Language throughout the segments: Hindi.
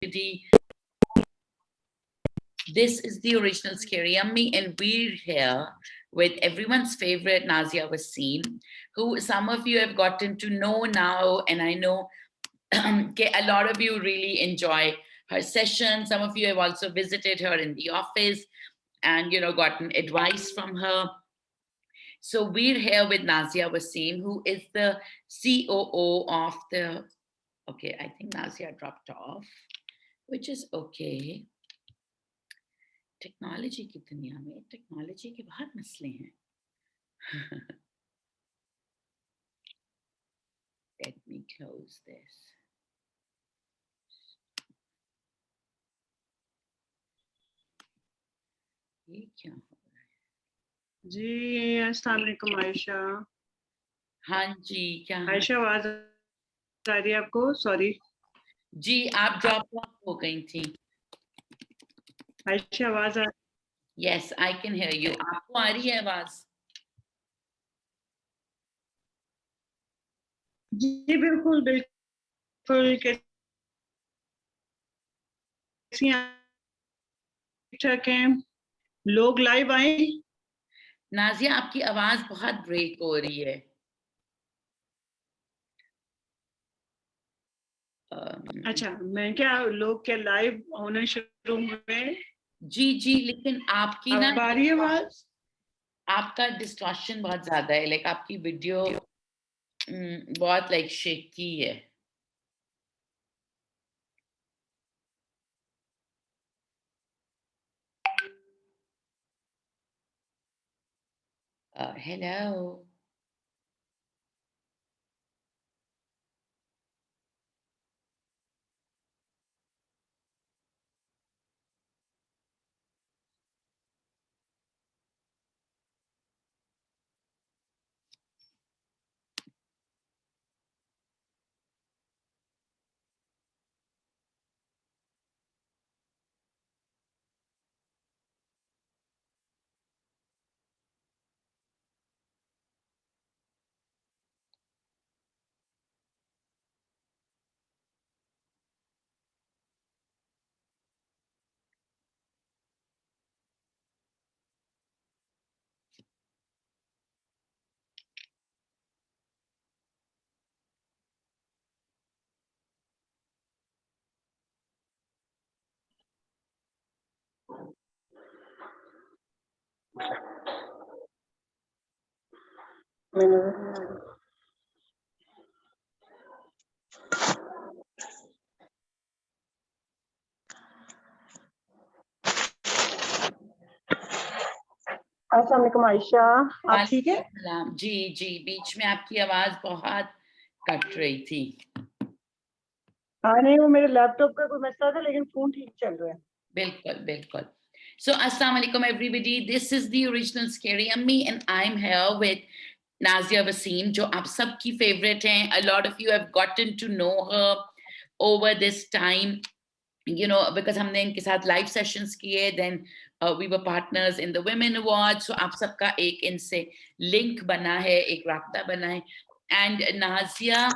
This is the original Scary Yummy, and we're here with everyone's favorite Nazia Wasim, who some of you have gotten to know now, and I know a lot of you really enjoy her session. Some of you have also visited her in the office and gotten advice from her. So we're here with Nazia Wasim, who is the COO of the, okay, I think Nazia dropped off, which is okay. Technology की दुनिया में टेक्नोलॉजी के बहुत मसले हैं. Let me close this. ये क्या हो रहा है जी? अस्सलाम वालेकुम आयशा. हाँ जी, क्या आयशा आवाज आ रही है आपको? सॉरी जी, आप ड्रॉप ऑफ हो गई थी. आयशा आवाज आ Yes, I can hear you. आपको आ रही है आवाज? जी बिल्कुल बिल्कुल. कैसी हैं? लोग लाइव आए? नाजिया, आपकी आवाज बहुत ब्रेक हो रही है. अच्छा, मैं क्या लोग क्या लाइव होने शुरू हुए? जी जी, लेकिन आपकी ना आ रही है आवाज? आपका डिस्टॉर्शन बहुत ज्यादा है. लाइक आपकी वीडियो बहुत लाइक शेकी है. Hello. अस्सलाम वालेकुम आयशा, आप ठीक है? सलाम. जी जी, बीच में आपकी आवाज बहुत कट रही थी. हाँ नहीं, वो मेरे लैपटॉप का कोई मसला था, लेकिन फोन ठीक चल रहा है. बिल्कुल बिल्कुल. So assalamu alaikum everybody. This is the original Scary Yummy and I'm here with Nazia Wasim, जो आप सबकी favorite हैं. A lot of you have gotten to know her over this time, because हमने इनके साथ live sessions किए. Then we were partners in the Women Awards. So आप सबका एक इनसे link बना है, एक राब्ता बना है. And Nazia,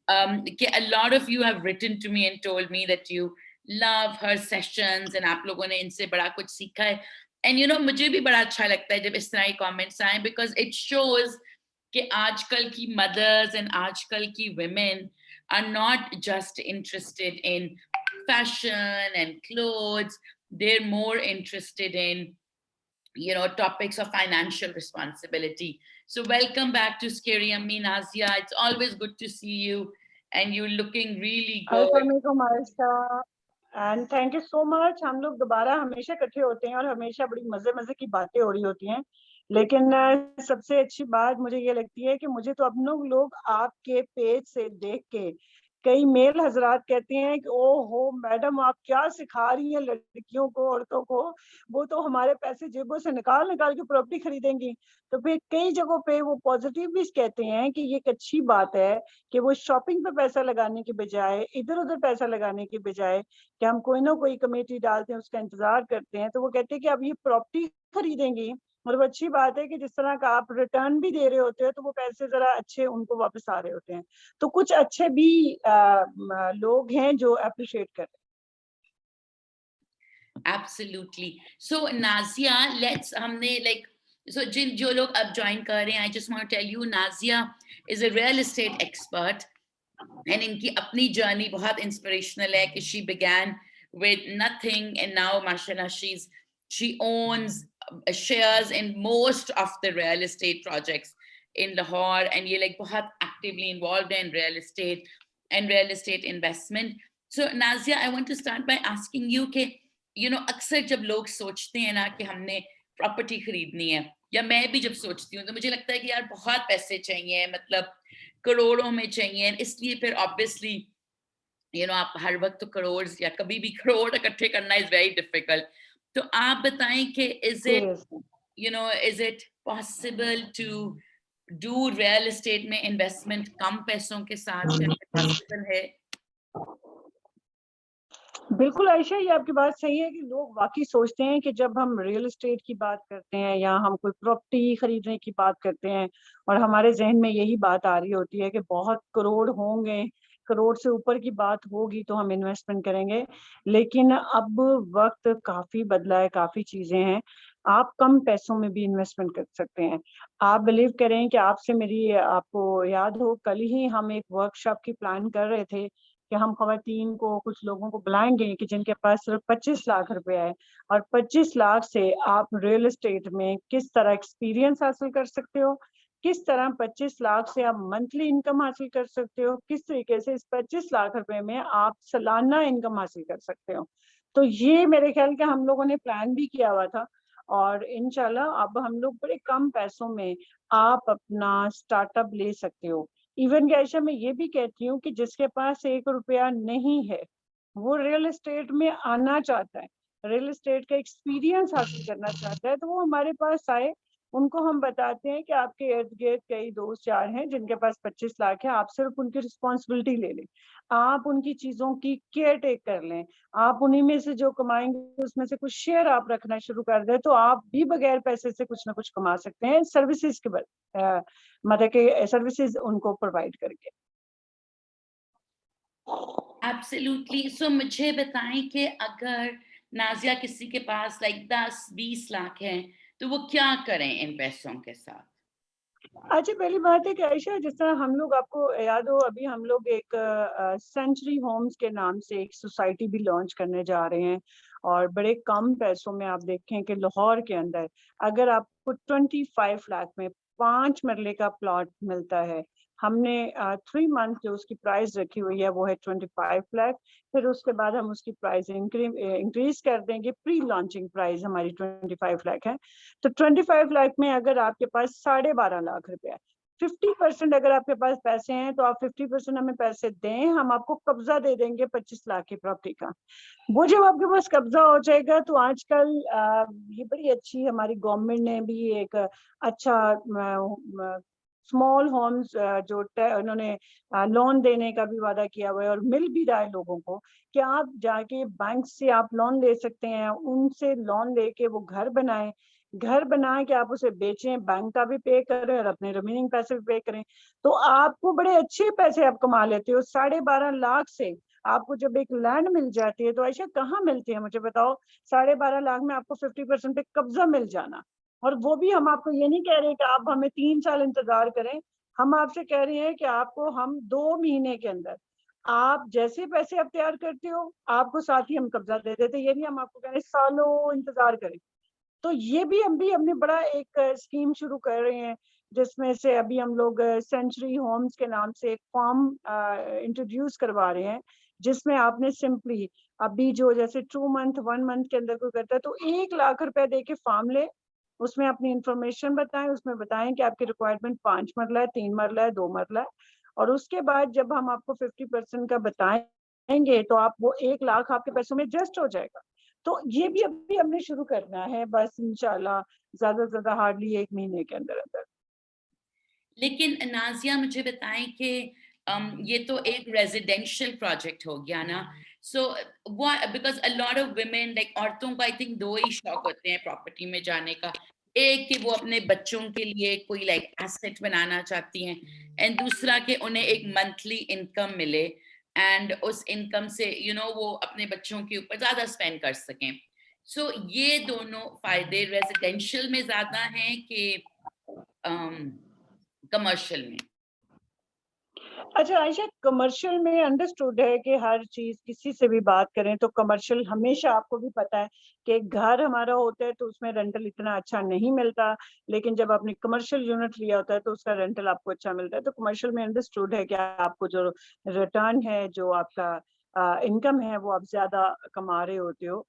a lot of you have written to me and told me that you love her sessions and आप लोगों ने इनसे बड़ा कुछ सीखा है. And मुझे भी बड़ा अच्छा लगता है जब इस तरह के comments आए, because it shows कि आजकल की mothers and आजकल की women are not just interested in fashion and clothes. They're more interested in topics of financial responsibility. So welcome back to Scary Yummy, Nazia. It's always good to see you and you're looking really good. अस्सलामुअलैकुम Ayesha, and thank you so much. हम लोग दोबारा हमेशा इकट्ठे होते हैं और हमेशा बड़ी मजे मजे की बातें हो रही होती हैं, लेकिन सबसे अच्छी बात मुझे ये लगती है कि मुझे तो अपने लोग आपके पेज से देख के कई मेल हजरात कहते हैं कि ओ हो मैडम, आप क्या सिखा रही हैं लड़कियों को, औरतों को, वो तो हमारे पैसे जेबों से निकाल निकाल के प्रॉपर्टी खरीदेंगी. तो फिर कई जगहों पे वो पॉजिटिव भी कहते हैं कि ये एक अच्छी बात है कि वो शॉपिंग पे पैसा लगाने के बजाय, इधर उधर पैसा लगाने के बजाय, कि हम कोई ना कोई कमेटी डालते हैं, उसका इंतजार करते हैं, तो वो कहते हैं कि अब ये प्रॉपर्टी खरीदेंगी. और वो अच्छी बात है कि जिस तरह का आप रिटर्न भी दे रहे होते हो, तो वो पैसे जरा अच्छे उनको वापस आ रहे होते हैं. तो कुछ अच्छे भी लोग हैं जो अप्रिशिएट कर रहे हैं. Absolutely. So Nazia, let's हमने like so जो लोग अब join कर रहे हैं, I just want to tell you Nazia is a real estate expert and इनकी अपनी journey बहुत inspirational है कि she began with nothing and now mashallah she owns shares in most of the real estate projects in Lahore and ये like बहुत actively involved in real estate and real estate investment. So Nazia, I want to start by asking you कि अक्सर जब लोग सोचते हैं ना कि हमने प्रॉपर्टी खरीदनी है या मैं भी जब सोचती हूँ तो मुझे लगता है कि यार बहुत पैसे चाहिए, मतलब करोड़ों में चाहिए, इसलिए फिर ऑब्वियसली आप हर वक्त तो करोड़ या कभी भी करोड़ इकट्ठे करना इज वेरी डिफिकल्ट। तो आप बताएं कि seriously is it possible to do real estate में इन्वेस्टमेंट कम पैसों के साथ, पॉसिबल है? बिल्कुल आयशा, ये आपकी बात सही है कि लोग वाकई सोचते हैं कि जब हम रियल एस्टेट की बात करते हैं या हम कोई प्रॉपर्टी खरीदने की बात करते हैं और हमारे जहन में यही बात आ रही होती है कि बहुत करोड़ होंगे, करोड़ से ऊपर की बात होगी तो हम इन्वेस्टमेंट करेंगे। लेकिन अब वक्त काफी बदला है, काफी चीजें हैं। आप कम पैसों में भी इन्वेस्टमेंट कर सकते हैं। आप बिलीव करें कि आपसे मेरी, आपको याद हो, कल ही हम एक वर्कशॉप की प्लान कर रहे थे कि हम खवातीन को, कुछ लोगों को बुलाएंगे कि जिनके पास सिर्फ 25 लाख रुपए है और 25 लाख से आप रियल एस्टेट में किस तरह एक्सपीरियंस हासिल कर सकते हो, किस तरह 25 लाख से आप मंथली इनकम हासिल कर सकते हो, किस तरीके से इस 25 लाख रुपए में आप सालाना इनकम हासिल कर सकते हो। तो ये मेरे ख्याल के हम लोगों ने प्लान भी किया हुआ था और इंशाल्लाह अब हम लोग बड़े कम पैसों में आप अपना स्टार्टअप ले सकते हो। इवन कि आयशा, मैं ये भी कहती हूँ कि जिसके पास 1 रुपया नहीं है, वो रियल एस्टेट में आना चाहता है, रियल एस्टेट का एक्सपीरियंस हासिल करना चाहता है, तो वो हमारे पास आए। उनको हम बताते हैं कि आपके इर्द-गिर्द कई दोस्त यार हैं जिनके पास 25 लाख है, आप सिर्फ उनकी रिस्पॉन्सिबिलिटी ले लें। आप उनकी चीज़ों की केयर टेक कर लें। आप उन्हीं में से जो कमाएँगे उसमें से कुछ शेयर आप रखना शुरू कर दें, तो आप भी बगैर पैसे से कुछ ना कुछ कमा सकते हैं सर्विसेज़ के मतलब कि सर्विसेज उनको प्रोवाइड करके। एब्सोल्युटली। सो मुझे बताएं कि अगर नाजिया किसी के पास लाइक 10-20 लाख हैं तो वो क्या करें इन पैसों के साथ? अच्छा, पहली बात है कि आयशा, जिस तरह हम लोग, आपको याद हो, अभी हम लोग एक सेंचुरी होम्स के नाम से एक सोसाइटी भी लॉन्च करने जा रहे हैं और बड़े कम पैसों में आप देखें कि लाहौर के अंदर अगर आपको 25 लाख में 5 मरले का प्लॉट मिलता है। हमने 3 मंथ जो उसकी प्राइस रखी हुई है वो है 25 लाख। फिर उसके बाद हम उसकी प्राइस इंक्रीज कर देंगे। प्री लॉन्चिंग प्राइस हमारी 25 लाख है। तो 25 लाख में अगर आपके पास 12.5 लाख रुपया है, 50% अगर आपके पास पैसे हैं तो आप 50% हमें पैसे दें, हम आपको कब्जा दे देंगे 25 लाख की प्रॉपर्टी का। वो जब आपके पास कब्जा हो जाएगा तो आजकल ये बड़ी अच्छी हमारी गवर्नमेंट ने भी एक अच्छा स्मॉल होम्स जो उन्होंने लोन देने का भी वादा किया हुआ है और मिल भी रहा है लोगों को कि आप जाके बैंक से आप लोन ले सकते हैं। उनसे लोन लेके वो घर बनाएं, घर बना के आप उसे बेचें, बैंक का भी पे करें और अपने रिमेनिंग पैसे भी पे करें, तो आपको बड़े अच्छे पैसे आप कमा लेते हो। 12.5 लाख से आपको जब एक लैंड मिल जाती है तो ऐसा कहाँ मिलती है मुझे बताओ। 12.5 लाख में आपको 50% पे कब्जा मिल जाना, और वो भी हम आपको ये नहीं कह रहे कि आप हमें 3 साल इंतजार करें। हम आपसे कह रहे हैं कि आपको हम 2 महीने के अंदर, आप जैसे पैसे आप तैयार करते हो आपको साथ ही हम कब्जा दे देते। ये नहीं हम आपको कह रहे सालों इंतजार करें। तो ये भी हम भी हमने बड़ा एक स्कीम शुरू कर रहे हैं जिसमें से अभी हम लोग सेंचुरी होम्स के नाम से एक फॉर्म इंट्रोड्यूस करवा रहे हैं, जिसमें आपने सिंपली अभी जो जैसे 2 मंथ 1 मंथ के अंदर कोई करता है तो 1 लाख रुपए दे के फॉर्म ले, उसमें अपनी इंफॉर्मेशन बताएं, उसमें बताएं कि आपकी रिक्वायरमेंट 5 मरला है, 3 मरला है, 2 मरला है, और उसके बाद जब हम आपको 50% का बताएंगे तो आप वो 1 लाख आपके पैसों में एडजस्ट हो जाएगा। तो ये भी अभी हमने शुरू करना है, बस इंशाल्लाह ज़्यादा से ज़्यादा हार्डली 1 महीने के अंदर-अंदर। लेकिन नाजिया मुझे बताएं कि ये तो एक रेजिडेंशियल प्रोजेक्ट हो गया ना। So because a lot of women like औरतों को आई थिंक दो ही शौक होते हैं प्रॉपर्टी में जाने का। एक कि वो अपने बच्चों के लिए कोई लाइक एसेट बनाना चाहती हैं एंड दूसरा कि उन्हें एक मंथली इनकम मिले एंड उस इनकम से वो अपने बच्चों के ऊपर ज्यादा स्पेंड कर सकें। सो ये दोनों फायदे रेजिडेंशियल में ज्यादा हैं कि कमर्शियल में? अच्छा आयशा, कमर्शियल में अंडरस्टूड है कि हर चीज किसी से भी बात करें तो कमर्शियल हमेशा, आपको भी पता है कि एक घर हमारा होता है तो उसमें रेंटल इतना अच्छा नहीं मिलता, लेकिन जब आपने कमर्शियल यूनिट लिया होता है तो उसका रेंटल आपको अच्छा मिलता है। तो कमर्शियल में अंडरस्टूड है कि आपको जो रिटर्न है, जो आपका इनकम है, वो आप ज्यादा कमा रहे होते हो।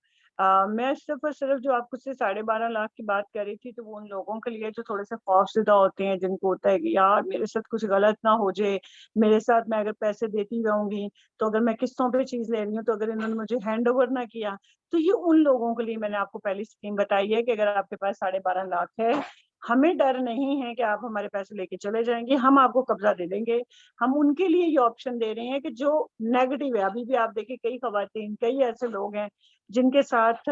मैं सिर्फ और सिर्फ जो आपको से 12.5 लाख की बात कर रही थी, तो वो उन लोगों के लिए जो थोड़े से खौफजदा होते हैं, जिनको होता है कि यार मेरे साथ कुछ गलत ना हो जाए, मेरे साथ मैं अगर पैसे देती रहूंगी, तो अगर मैं किस्तों पे चीज ले रही हूँ, तो अगर इन्होंने मुझे हैंड ओवर ना किया, तो ये उन लोगों के लिए मैंने आपको पहली स्कीम बताई है कि अगर आपके पास 12.5 लाख है, हमें डर नहीं है कि आप हमारे पैसे लेके चले जाएंगे, हम आपको कब्जा दे देंगे। हम उनके लिए ये ऑप्शन दे रहे हैं कि जो नेगेटिव है, अभी भी आप देखिए कई खवातीन, कई ऐसे लोग हैं जिनके साथ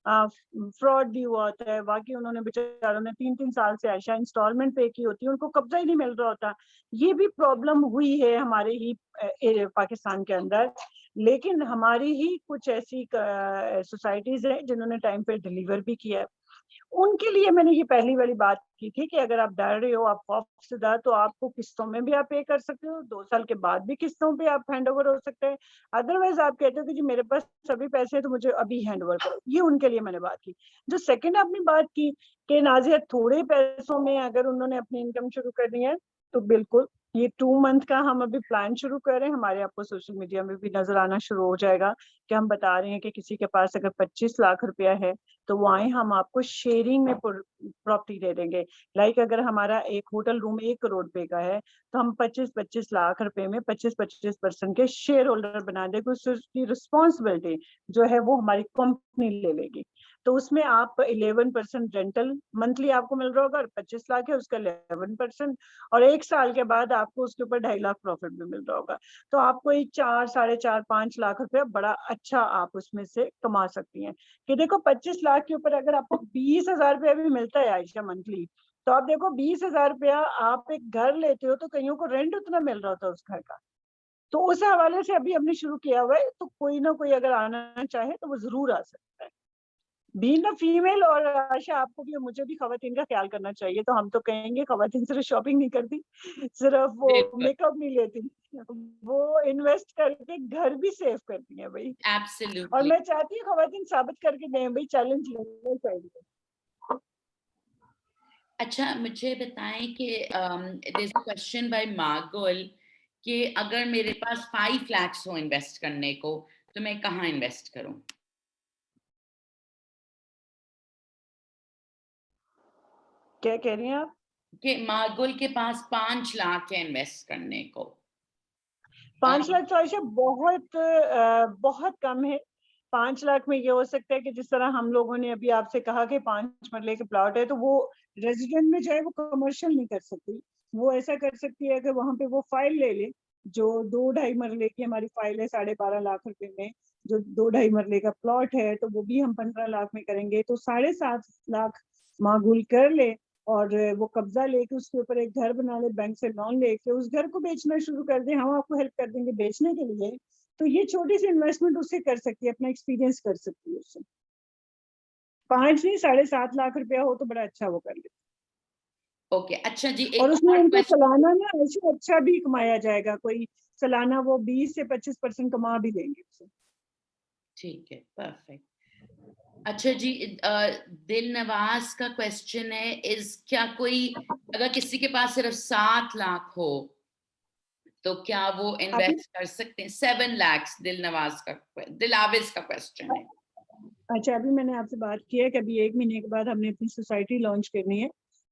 फ्रॉड भी हुआ होता है, बाकी उन्होंने बेचारों ने 3-3 साल से ऐसा इंस्टॉलमेंट पे की होती है, उनको कब्जा ही नहीं मिल रहा होता। ये भी प्रॉब्लम हुई है हमारे ही पाकिस्तान के अंदर, लेकिन हमारी ही कुछ ऐसी सोसाइटीज हैं जिन्होंने टाइम पे डिलीवर भी किया है। उनके लिए मैंने ये पहली वाली बात की थी कि अगर आप डर रहे हो, आप खौफजदा, तो आपको किस्तों में भी आप पे कर सकते हो, 2 साल के बाद भी किस्तों पे आप हैंड ओवर हो सकते हैं। अदरवाइज आप कहते हो कि जी मेरे पास सभी पैसे हैं तो मुझे अभी हैंड ओवर करो, ये उनके लिए मैंने बात की। जो सेकंड आपने बात की कि नाजिया थोड़े पैसों में अगर उन्होंने अपनी इनकम शुरू करनी है, तो बिल्कुल ये 2 मंथ का हम अभी प्लान शुरू कर रहे हैं, हमारे आपको सोशल मीडिया में भी नजर आना शुरू हो जाएगा कि हम बता रहे हैं कि किसी के पास अगर 25 लाख रुपया है, तो वो आए, हम आपको शेयरिंग में प्रॉपर्टी दे देंगे। लाइक अगर हमारा एक होटल रूम 1 करोड़ रुपए का है, तो हम 25-25 लाख रुपए में 25-25% के शेयर होल्डर बना देंगे, उसकी रिस्पॉन्सिबिलिटी जो है वो हमारी कंपनी ले लेगी। तो उसमें आप 11% रेंटल मंथली आपको मिल रहा होगा, और 25 लाख है उसका 11%, और 1 साल के बाद आपको उसके ऊपर 2.5 लाख प्रॉफिट भी मिल रहा होगा। तो आपको ये 4, 4.5, 5 लाख रुपया बड़ा अच्छा आप उसमें से कमा सकती हैं। कि देखो 25 लाख के ऊपर अगर आपको 20,000 रुपया भी मिलता है आयशा मंथली, तो आप देखो 20,000 रुपया आप एक घर लेते हो तो कईयों को रेंट उतना मिल रहा था उस घर का। तो उस हवाले से अभी हमने शुरू किया हुआ है, तो कोई ना कोई अगर आना चाहे तो वो जरूर आ सकता है। बीइंग अ फीमेल, और आशा आपको भी और मुझे भी खवातीन का ख्याल करना चाहिए, तो हम तो कहेंगे खवातीन सिर्फ शॉपिंग नहीं करती, सिर्फ वो बिल्कुल, मेकअप नहीं लेती, वो इन्वेस्ट करके घर भी सेव करती हैं भाई। और एब्सोल्युटली। मैं चाहती हूँ खवातीन साबित करके दें भाई, चैलेंज लेना चाहिए। अच्छा मुझे बताएं कि there is a question by मार्गोल कि अगर मेरे पास 5 lakhs हो इन्वेस्ट करने को, तो मैं कहाँ इन्वेस्ट करूं? क्या कह रही हैं आप? कि मार्गोल के पास 5 लाख है इन्वेस्ट करने को। 5 लाख तो आयशा बहुत कम है। 5 लाख में ये हो सकता है कि जिस तरह हम लोगों ने अभी आपसे कहा कि 5 मरले के प्लॉट है, तो वो रेजिडेंट में जाए, वो कमर्शियल नहीं कर सकती। वो ऐसा कर सकती है कि वहां पे वो फाइल ले ले, जो 2-2.5 मरले की हमारी फाइल है 12.5 लाख रुपए में, जो 2-2.5 मरले का प्लॉट है, तो वो भी हम 15 लाख में करेंगे, तो 7.5 लाख मागुल कर ले, और वो कब्जा लेके उसके ऊपर एक घर बना ले, बैंक से लोन लेके उस घर को बेचना शुरू कर दे, हम आपको हेल्प कर देंगे बेचने के लिए। तो ये छोटी सी इन्वेस्टमेंट उससे कर सकती है, अपना एक्सपीरियंस कर सकती है उससे। 5 नहीं, 7.5 लाख रुपया हो तो बड़ा अच्छा वो कर ले। ओके, अच्छा जी, और एक उसमें और उनको क्वेश्चन। सालाना ना ऐसे अच्छा भी कमाया जाएगा, कोई सालाना वो 20 से 25% कमा भी देंगे उससे। ठीक है, परफेक्ट। अच्छा जी, दिल नवाज का क्वेश्चन है, इस क्या कोई, अगर किसी के पास सिर्फ 7 लाख हो, तो क्या वो अभी इन्वेस्ट कर सकते हैं? 7 lakhs, दिल नवाज का, दिलाविज का क्वेश्चन है। अच्छा, अभी मैंने आपसे बात की है कि अभी 1 महीने के बाद हमने अपनी सोसाइटी लॉन्च करनी है,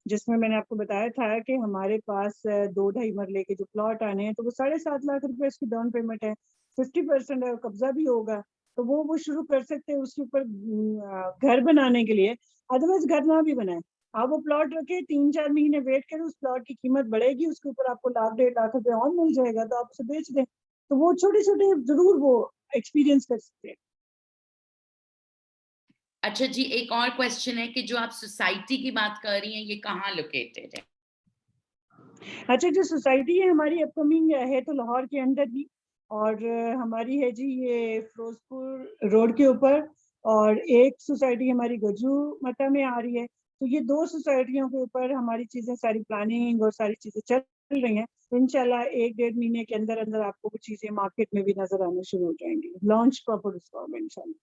जिसमें मैंने आपको बताया था कि हमारे पास 2-2.5 मरले के जो प्लॉट आने हैं, तो वो 7.5 लाख रुपए इसकी डाउन पेमेंट है, 50% है, कब्जा भी होगा। तो वो शुरू कर सकते हैं उसके ऊपर घर बनाने के लिए। अदरवाइज घर ना भी बनाए, आप वो प्लॉट रखे, 3-4 महीने वेट करें, उस प्लॉट की कीमत बढ़ेगी, उसके ऊपर आपको 1-1.5 लाख रुपए और मिल जाएगा, तो आप उसे बेच दें। तो वो छोटे छोटे जरूर वो एक्सपीरियंस कर सकते हैं। अच्छा जी, एक और क्वेश्चन है कि जो आप सोसाइटी की बात कर रही हैं, ये कहाँ लोकेटेड है? अच्छा, जो सोसाइटी है हमारी अपकमिंग है तो लाहौर के अंदर ही, और हमारी है जी ये फिरोजपुर रोड के ऊपर, और एक सोसाइटी हमारी गजू में आ रही है। तो ये 2 सोसाइटियों के ऊपर हमारी चीजें सारी प्लानिंग और सारी चीजें चल रही हैं। इंशाल्लाह 1-1.5 महीने के अंदर अंदर आपको वो चीजें मार्केट में भी नजर आने शुरू हो जाएंगी। लॉन्च प्रॉपर उसका होगा इंशाल्लाह।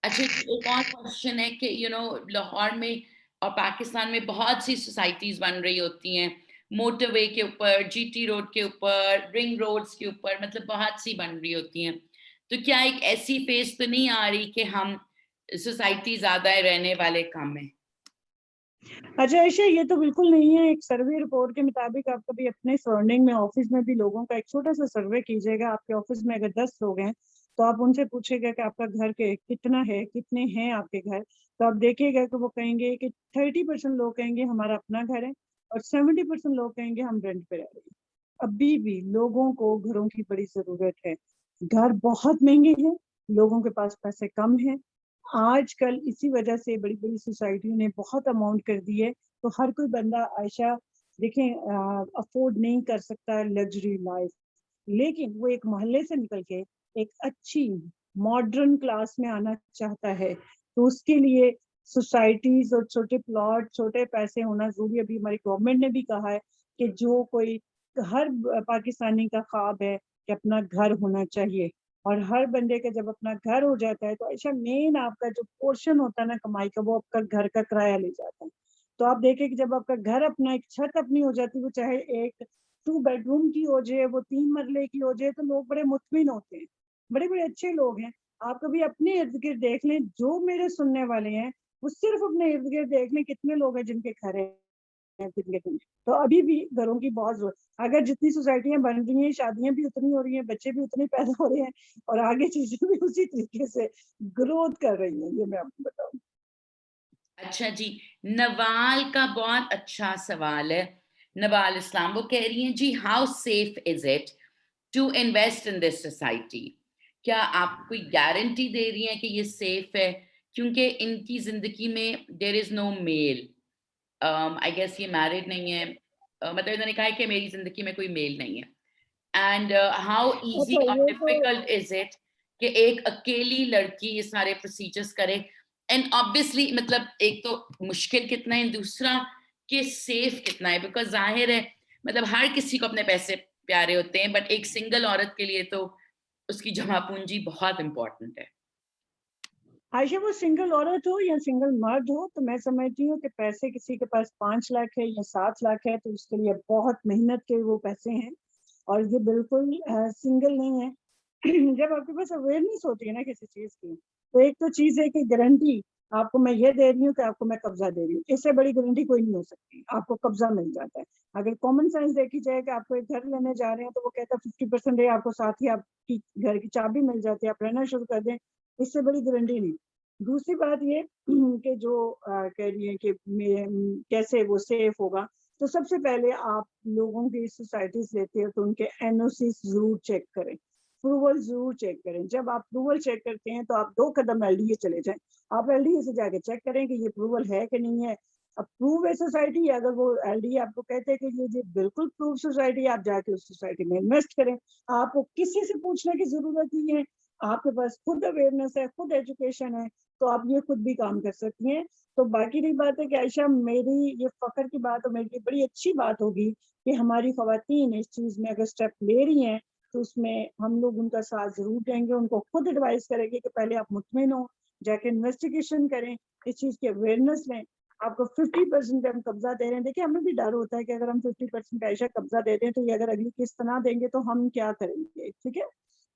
अच्छा जी, एक और क्वेश्चन है कि लाहौर में और पाकिस्तान में बहुत सी सोसाइटीज बन रही होती हैं, मोटरवे के ऊपर, जीटी रोड के ऊपर, रिंग रोड्स के ऊपर, मतलब बहुत सी बन रही होती हैं। तो क्या एक ऐसी फेज तो नहीं आ रही कि हम सोसाइटी ज्यादा है, रहने वाले कम है? अच्छा ऐशा, ये तो बिल्कुल नहीं है। एक सर्वे रिपोर्ट के मुताबिक आप कभी अपने सराउंडिंग में ऑफिस में भी लोगों का एक छोटा सा सर्वे कीजिएगा। आपके ऑफिस में अगर 10 लोग हैं तो आप उनसे पूछिएगा कि आपका घर के कितना है, कितने हैं आपके घर। तो आप देखिएगा कि वो कहेंगे कि 30% लोग कहेंगे हमारा अपना घर है और 70% लोग कहेंगे हम रेंट पे रह रहे हैं। अभी भी लोगों को घरों की बड़ी जरूरत है। घर बहुत महंगे हैं, लोगों के पास पैसे कम हैं। आजकल इसी वजह से बड़ी बड़ी सोसाइटियों ने बहुत अमाउंट कर दी है। तो हर कोई बंदा आयशा देखें अफोर्ड नहीं कर सकता लग्जरी लाइफ। लेकिन वो एक मोहल्ले से निकल के एक अच्छी मॉडर्न क्लास में आना चाहता है, तो उसके लिए सोसाइटीज और छोटे प्लॉट, छोटे पैसे होना जरूरी। अभी हमारी गवर्नमेंट ने भी कहा है कि जो कोई, हर पाकिस्तानी का ख्वाब है कि अपना घर होना चाहिए। और हर बंदे का जब अपना घर हो जाता है तो ऐसा मेन आपका जो पोर्शन होता है ना कमाई का, वो आपका घर का किराया ले जाता है। तो आप देखें कि जब आपका घर अपना, एक छत अपनी हो जाती है, वो चाहे एक 2 बेडरूम की हो जाए, वो 3 मरले की हो जाए, तो लोग बड़े मुतमिन होते हैं, बड़े बड़े अच्छे लोग हैं। आप कभी अपने इर्द गिर्द देख लें, जो मेरे सुनने वाले हैं वो सिर्फ अपने इर्द गिर्द देख लें कितने लोग हैं जिनके घर है जिनके घर। तो अभी भी घरों की बहुत जरूरत। अगर जितनी सोसाइटियां बन रही हैं, शादियां भी उतनी हो रही हैं, बच्चे भी उतने पैदा हो रहे हैं और आगे चीजें भी उसी तरीके से ग्रोथ कर रही हैं, ये मैं आपको बताऊं। अच्छा जी, नवाल का बहुत अच्छा सवाल है। नवाल इस्लाम, वो कह रही हैं जी, how safe is it to invest in this society? क्या आप कोई गारंटी दे रही हैं कि ये सेफ है? क्योंकि इनकी जिंदगी में there is no male. I guess ये मैरिड नहीं है। मतलब इन्होंने कहा है कि मेरी जिंदगी में कोई मेल नहीं है। एंड हाउ इजी अच्छा और ये तो डिफिकल्ट इज इट कि एक अकेली लड़की ये सारे प्रोसीजर्स करे? एंड ऑब्वियसली मतलब एक तो मुश्किल कितना है, दूसरा कि सेफ कितना है, बिकॉज जाहिर है मतलब हर किसी को अपने पैसे प्यारे होते हैं, बट एक सिंगल औरत के लिए तो उसकी जमा पूंजी बहुत इंपॉर्टेंट है। आयशा, वो सिंगल औरत हो या सिंगल मर्द हो, तो मैं समझती हूँ कि पैसे किसी के पास 5 लाख है या 7 लाख है तो उसके लिए बहुत मेहनत के वो पैसे हैं। और ये बिल्कुल सिंगल नहीं है। जब आपके पास अवेयरनेस होती है ना किसी चीज की, तो एक तो चीज है कि गारंटी आपको मैं ये दे रही हूँ कि आपको मैं कब्जा दे रही हूँ, इससे बड़ी गारंटी कोई नहीं हो सकती। आपको कब्जा मिल जाता है। अगर कॉमन सेंस देखी जाए कि आपको एक घर लेने जा रहे हैं, तो वो कहता है 50% है, आपको साथ ही आपकी घर की चाबी मिल जाती है, आप रहना शुरू कर दें, इससे बड़ी गारंटी नहीं। दूसरी बात ये कि जो कह रही है कि कैसे वो सेफ होगा, तो सबसे पहले आप लोगों की सोसाइटीज लेते हो तो उनके एनओसी जरूर चेक करें, अप्रूवल जरूर चेक करें। जब आप अप्रूवल चेक करते हैं तो आप 2 कदम एलडीए चले जाएं। आप एलडीए से जाके चेक करें कि ये अप्रूवल है कि नहीं है, अप्रूव है सोसाइटी। अगर वो एलडीए आपको कहते हैं कि ये बिल्कुल अप्रूव सोसाइटी, आप जाके उस सोसाइटी में इन्वेस्ट करें। आपको किसी से पूछने की जरूरत नहीं है, आपके पास खुद अवेयरनेस है, खुद एजुकेशन है, तो आप ये खुद भी काम कर सकती हैं। तो बाकी रही बात है कि आयशा, मेरी ये फख्र की बात और मेरी ये बड़ी अच्छी बात होगी कि हमारी खवातीन इस चीज में अगर स्टेप ले रही हैं, तो उसमें हम लोग उनका साथ जरूर देंगे। उनको खुद एडवाइस करेंगे कि पहले आप मुतमिन हो, जाके इन्वेस्टिगेशन करें, इस चीज की अवेयरनेस लें। आपको 50% हम कब्जा दे रहे हैं, देखिए हमें भी डर होता है कि अगर हम 50% आयशा कब्जा दे दें तो ये अगर अगली किस्त ना देंगे तो हम क्या करेंगे, ठीक है।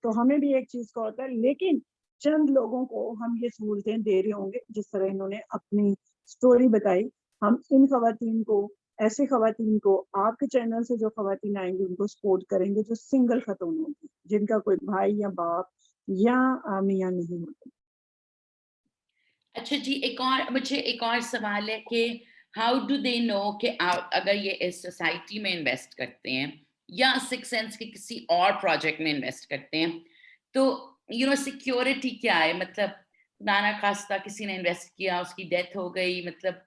तो हमें भी एक चीज का होता है, लेकिन चंद लोगों को हम ये सहूलतें दे रहे होंगे जिस तरह इन्होंने अपनी स्टोरी बताई। हम इन खवातीन को, ऐसे खवातीन को, आपके चैनल से जो खवातीन आएंगी उनको सपोर्ट करेंगे जो सिंगल खतून होगी, जिनका कोई भाई या बाप या मियाँ नहीं होते। अच्छा जी, एक और सवाल है कि हाउ डू दे नो कि अगर ये इस सोसाइटी में इन्वेस्ट करते हैं या सिक्स सेंस के किसी और प्रोजेक्ट में इन्वेस्ट करते हैं, तो सिक्योरिटी क्या है? मतलब नाना खास्ता किसी ने इन्वेस्ट किया, उसकी डेथ हो गई, मतलब